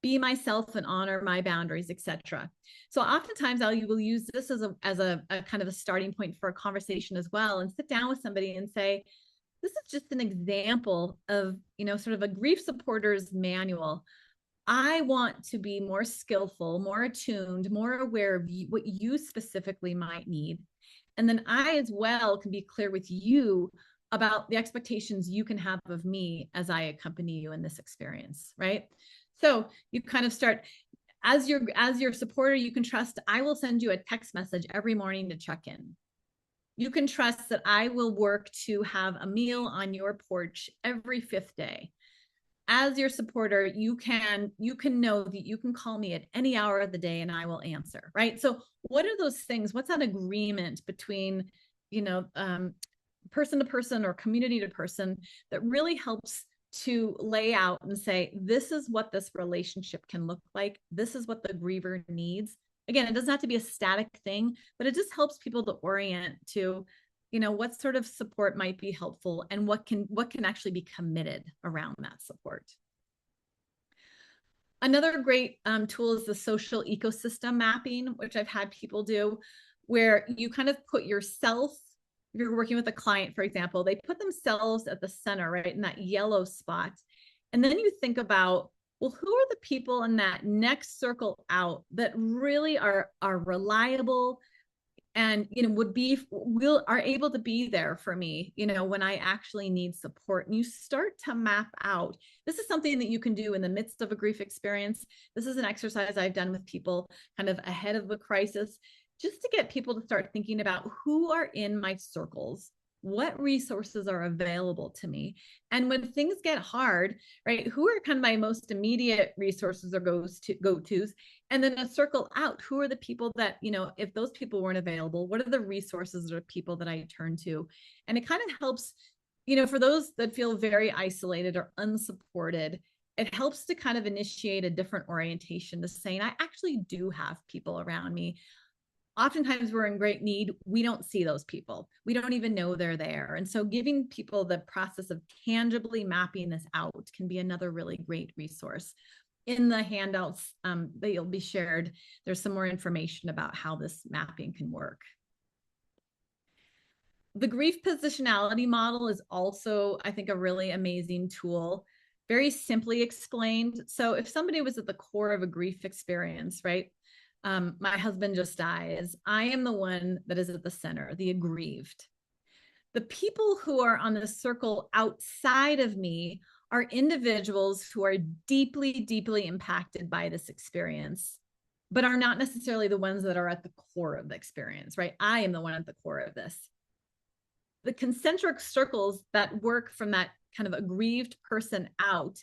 be myself and honor my boundaries, etc. So oftentimes you will use this as a kind of a starting point for a conversation as well, and sit down with somebody and say, this is just an example of, sort of a grief supporter's manual. I want to be more skillful, more attuned, more aware of what you specifically might need. And then I as well can be clear with you about the expectations you can have of me as I accompany you in this experience, right? So you kind of start, as your supporter, you can trust I will send you a text message every morning to check in. You can trust that I will work to have a meal on your porch every 5th day. As your supporter, you can know that you can call me at any hour of the day and I will answer, right? So what are those things? What's that agreement between, person to person or community to person that really helps to lay out and say, this is what this relationship can look like. This is what the griever needs. Again, it doesn't have to be a static thing, but it just helps people to orient to, what sort of support might be helpful and what can actually be committed around that support. Another great tool is the social ecosystem mapping, which I've had people do, where you kind of put yourself, if you're working with a client, for example, they put themselves at the center, right, in that yellow spot. And then you think about, well, who are the people in that next circle out that really are reliable and are able to be there for me, when I actually need support. And you start to map out. This is something that you can do in the midst of a grief experience. This is an exercise I've done with people kind of ahead of the crisis, just to get people to start thinking about who are in my circles, what resources are available to me. And when things get hard, right, who are kind of my most immediate resources or go-tos? And then a circle out, who are the people that, if those people weren't available, what are the resources or people that I turn to? And it kind of helps, for those that feel very isolated or unsupported, it helps to kind of initiate a different orientation to saying, I actually do have people around me. Oftentimes we're in great need. We don't see those people. We don't even know they're there. And so giving people the process of tangibly mapping this out can be another really great resource. In the handouts that you'll be shared, there's some more information about how this mapping can work. The grief positionality model is also, I think, a really amazing tool, very simply explained. So if somebody was at the core of a grief experience, right? My husband just dies. I am the one that is at the center, the aggrieved. The people who are on the circle outside of me are individuals who are deeply, deeply impacted by this experience, but are not necessarily the ones that are at the core of the experience, right? I am the one at the core of this. The concentric circles that work from that kind of aggrieved person out,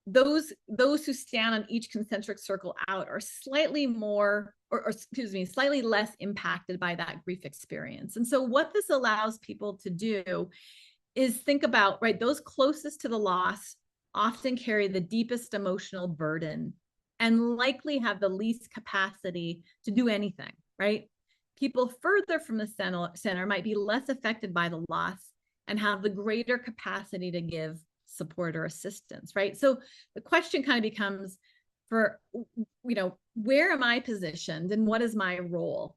those who stand on each concentric circle out are slightly more, or excuse me, slightly less impacted by that grief experience. And so what this allows people to do is think about, right, those closest to the loss often carry the deepest emotional burden and likely have the least capacity to do anything, right? People further from the center might be less affected by the loss and have the greater capacity to give support or assistance, right? So the question kind of becomes, for, where am I positioned and what is my role?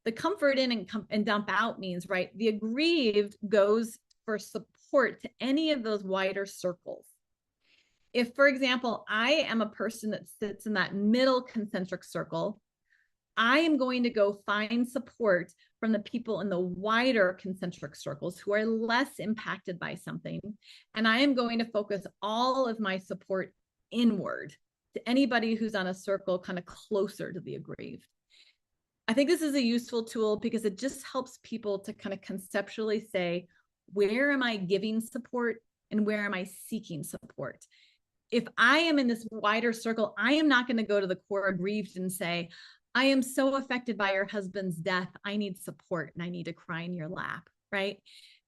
The comfort in and dump out means, right, the aggrieved goes for support to any of those wider circles. If, for example, I am a person that sits in that middle concentric circle, I am going to go find support from the people in the wider concentric circles who are less impacted by something. And I am going to focus all of my support inward to anybody who's on a circle kind of closer to the aggrieved. I think this is a useful tool because it just helps people to kind of conceptually say, where am I giving support and where am I seeking support? If I am in this wider circle, I am not going to go to the core aggrieved and say, I am so affected by your husband's death. I need support and I need to cry in your lap, right?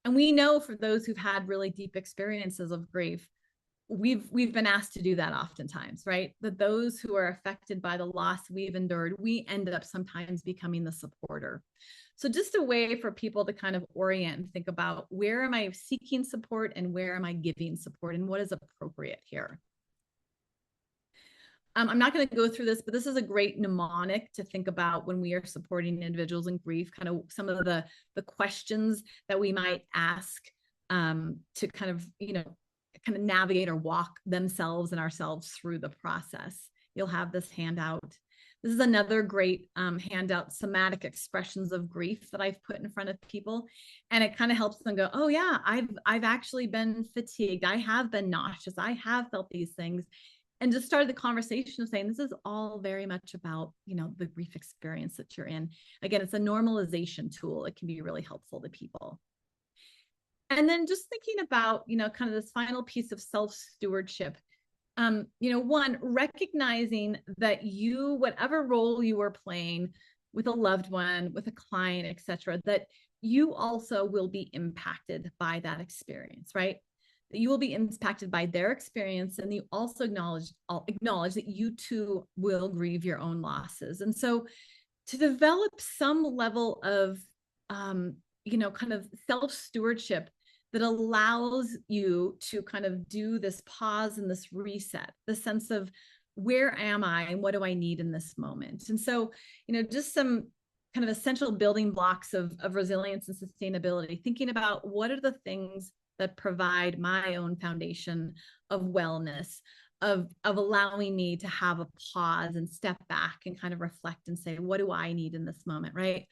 And we know for those who've had really deep experiences of grief, we've been asked to do that oftentimes, right? That those who are affected by the loss we've endured, we end up sometimes becoming the supporter. So just a way for people to kind of orient and think about, where am I seeking support and where am I giving support and what is appropriate here? I'm not going to go through this, but this is a great mnemonic to think about when we are supporting individuals in grief, kind of some of the questions that we might ask to kind of, kind of navigate or walk themselves and ourselves through the process. You'll have this handout. This is another great handout, somatic expressions of grief, that I've put in front of people. And it kind of helps them go, oh yeah, I've actually been fatigued. I have been nauseous. I have felt these things. And just started the conversation of saying, this is all very much about, the grief experience that you're in. Again, it's a normalization tool. It can be really helpful to people. And then just thinking about, kind of this final piece of self-stewardship. One, recognizing that you, whatever role you are playing with a loved one, with a client, et cetera, that you also will be impacted by that experience, right? That you will be impacted by their experience, and you also acknowledge that you too will grieve your own losses. And so to develop some level of kind of self-stewardship that allows you to kind of do this pause and this reset, the sense of, where am I and what do I need in this moment? And so, just some kind of essential building blocks of resilience and sustainability, thinking about what are the things that provide my own foundation of wellness, of allowing me to have a pause and step back and kind of reflect and say, what do I need in this moment, right?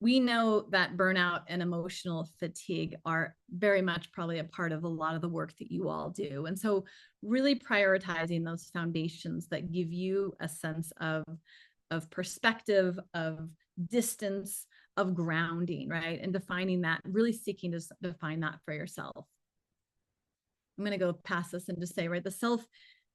We know that burnout and emotional fatigue are very much probably a part of a lot of the work that you all do. And so really prioritizing those foundations that give you a sense of perspective, of distance, of grounding, right? And defining that, really seeking to define that for yourself. I'm going to go past this and just say, right,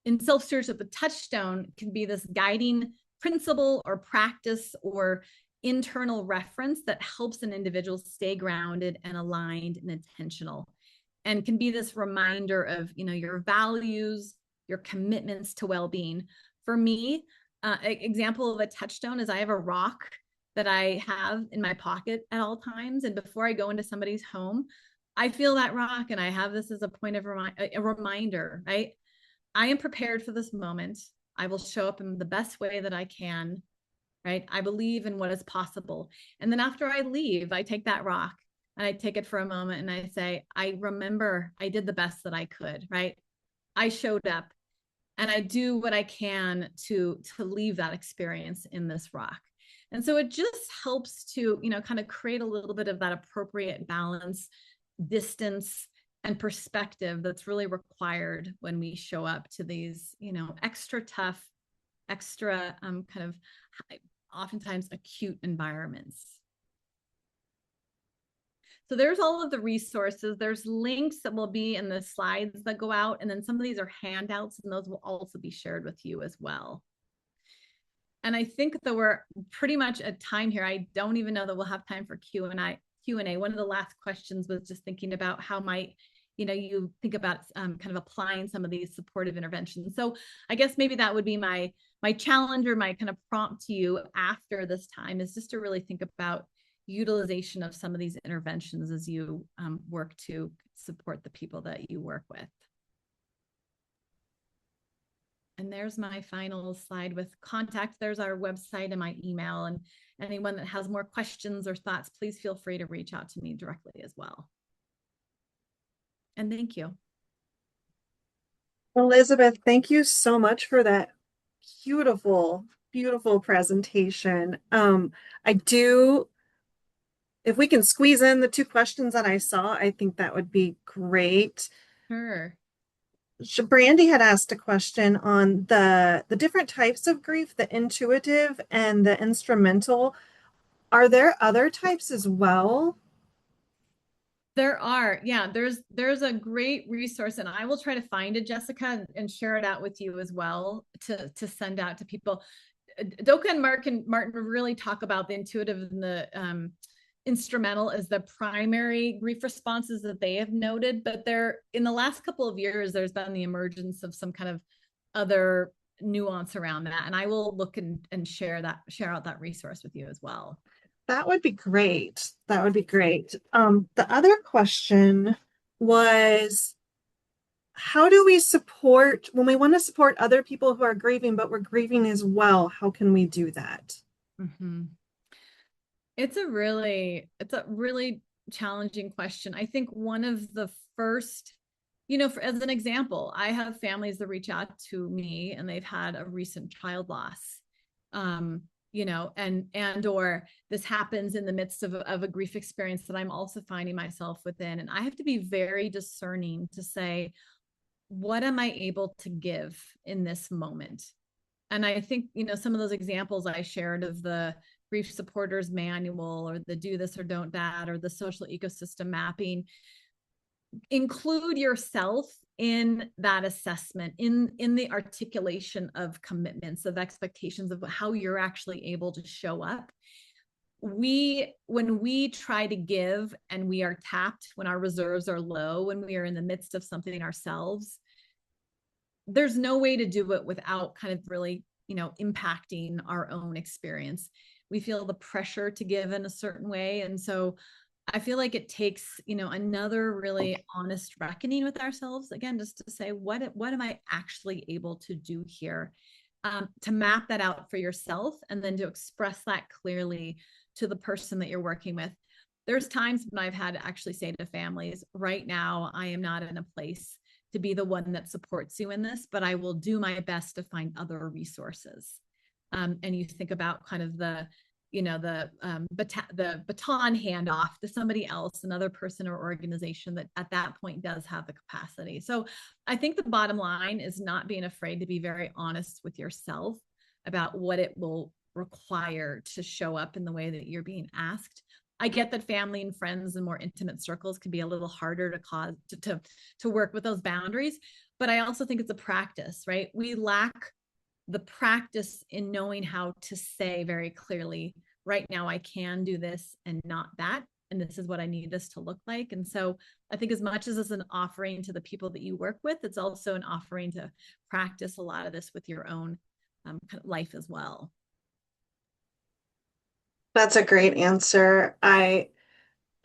in self-stewardship, the touchstone can be this guiding principle or practice or internal reference that helps an individual stay grounded and aligned and intentional, and can be this reminder of, your values, your commitments to well-being. For me, an example of a touchstone is I have a rock that I have in my pocket at all times. And before I go into somebody's home, I feel that rock and I have this as a point of a reminder, right? I am prepared for this moment. I will show up in the best way that I can, right? I believe in what is possible. And then after I leave, I take that rock and I take it for a moment and I say, I remember I did the best that I could, right? I showed up and I do what I can to leave that experience in this rock. And so it just helps to, kind of create a little bit of that appropriate balance, distance, and perspective that's really required when we show up to these, extra tough, extra kind of oftentimes acute environments. So there's all of the resources. There's links that will be in the slides that go out. And then some of these are handouts, and those will also be shared with you as well. And I think that we're pretty much at time here. I don't even know that we'll have time for Q&A. One of the last questions was just thinking about how might, you think about kind of applying some of these supportive interventions. So I guess maybe that would be my challenge, or my kind of prompt to you after this time, is just to really think about utilization of some of these interventions as you work to support the people that you work with. And there's my final slide with contact. There's our website and my email. And anyone that has more questions or thoughts, please feel free to reach out to me directly as well. And thank you. Elizabeth, thank you so much for that beautiful, beautiful presentation. If we can squeeze in the two questions that I saw, I think that would be great. Sure. Brandy had asked a question on the different types of grief, the intuitive and the instrumental. Are there other types as well? There are, yeah, there's a great resource, and I will try to find it, Jessica, and share it out with you as well to send out to people. Doka and Martin really talk about the intuitive and the instrumental as the primary grief responses that they have noted, but there, in the last couple of years, there's been the emergence of some kind of other nuance around that, and I will look and share out that resource with you as well. That would be great. That would be great. The other question was, how do we support when we want to support other people who are grieving, but we're grieving as well? How can we do that? Mm-hmm. It's a really challenging question. I think one of the first, as an example, I have families that reach out to me and they've had a recent child loss. Or this happens in the midst of a grief experience that I'm also finding myself within. And I have to be very discerning to say, what am I able to give in this moment? And I think, some of those examples I shared of the grief supporters manual, or the do this or don't that, or the social ecosystem mapping, include yourself in that assessment, in the articulation of commitments, of expectations, of how you're actually able to show up. When we try to give and we are tapped, when our reserves are low, when we are in the midst of something ourselves, there's no way to do it without kind of really, impacting our own experience. We feel the pressure to give in a certain way. And so I feel like it takes, another really honest reckoning with ourselves, again, just to say, what am I actually able to do here? To map that out for yourself, and then to express that clearly to the person that you're working with. There's times when I've had to actually say to families, right now, I am not in a place to be the one that supports you in this, but I will do my best to find other resources. And you think about kind of the baton handoff to somebody else, another person or organization that at that point does have the capacity. So I think the bottom line is not being afraid to be very honest with yourself about what it will require to show up in the way that you're being asked. I get that family and friends and more intimate circles can be a little harder to work with those boundaries, but I also think it's a practice, right? We lack the practice in knowing how to say very clearly, right now I can do this and not that, and this is what I need this to look like. And so I think as much as it's an offering to the people that you work with, it's also an offering to practice a lot of this with your own kind of life as well. That's a great answer. I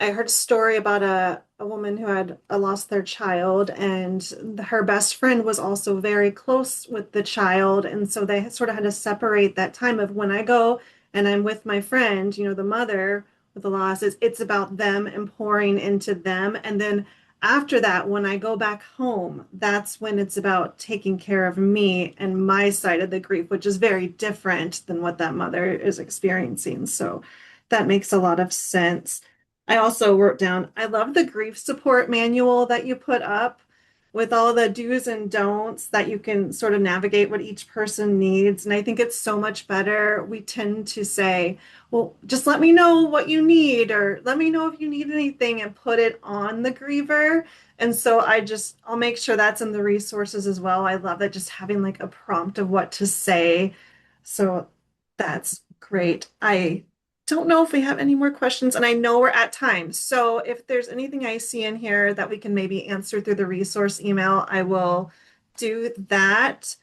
heard a story about a woman who had lost their child, and her best friend was also very close with the child. And so they sort of had to separate that time of when I go and I'm with my friend, the mother, with the loss is it's about them and pouring into them. And then after that, when I go back home, that's when it's about taking care of me and my side of the grief, which is very different than what that mother is experiencing. So that makes a lot of sense. I also wrote down, I love the grief support manual that you put up with all the do's and don'ts that you can sort of navigate what each person needs. And I think it's so much better. We tend to say, well, just let me know what you need, or let me know if you need anything, and put it on the griever. And so I'll make sure that's in the resources as well. I love that, just having like a prompt of what to say. So that's great. I don't know if we have any more questions, and I know we're at time. So if there's anything I see in here that we can maybe answer through the resource email, I will do that.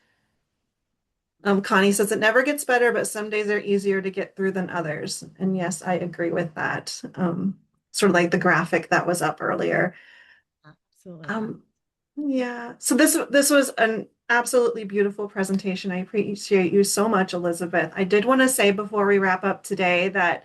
Connie says it never gets better, but some days are easier to get through than others. And yes, I agree with that. Sort of like the graphic that was up earlier. Absolutely. Um, yeah. So this was an absolutely beautiful presentation. I appreciate you so much, Elizabeth. I did want to say before we wrap up today that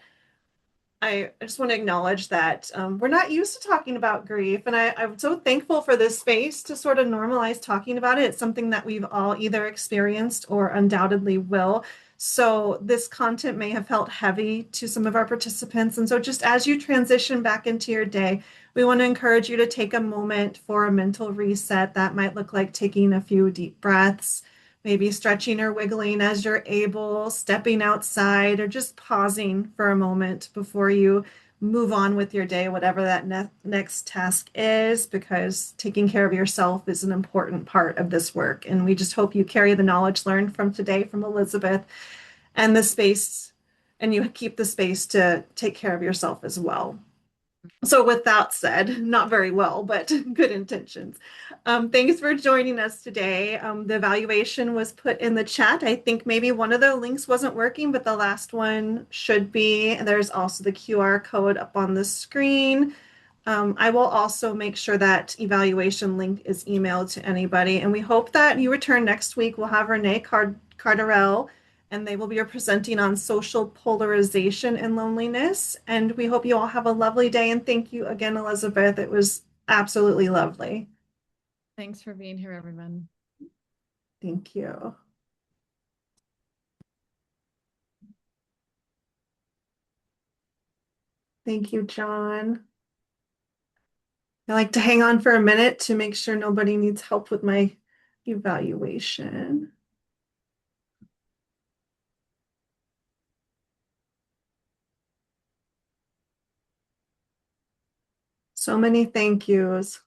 I just want to acknowledge that we're not used to talking about grief. And I'm so thankful for this space to sort of normalize talking about it. It's something that we've all either experienced or undoubtedly will. So this content may have felt heavy to some of our participants. And so just as you transition back into your day, we want to encourage you to take a moment for a mental reset. That might look like taking a few deep breaths, maybe stretching or wiggling as you're able, stepping outside, or just pausing for a moment before you move on with your day, whatever that next task is, because taking care of yourself is an important part of this work. And we just hope you carry the knowledge learned from today from Elizabeth and the space, and you keep the space to take care of yourself as well. So with that said, not very well, but good intentions. Thanks for joining us today. The evaluation was put in the chat. I think maybe one of the links wasn't working, but the last one should be. And there's also the QR code up on the screen. I will also make sure that evaluation link is emailed to anybody. And we hope that you return next week. We'll have Renee Cardarell, and they will be presenting on social polarization and loneliness. And we hope you all have a lovely day. And thank you again, Elizabeth. It was absolutely lovely. Thanks for being here, everyone. Thank you. Thank you, John. I like to hang on for a minute to make sure nobody needs help with my evaluation. So many thank yous.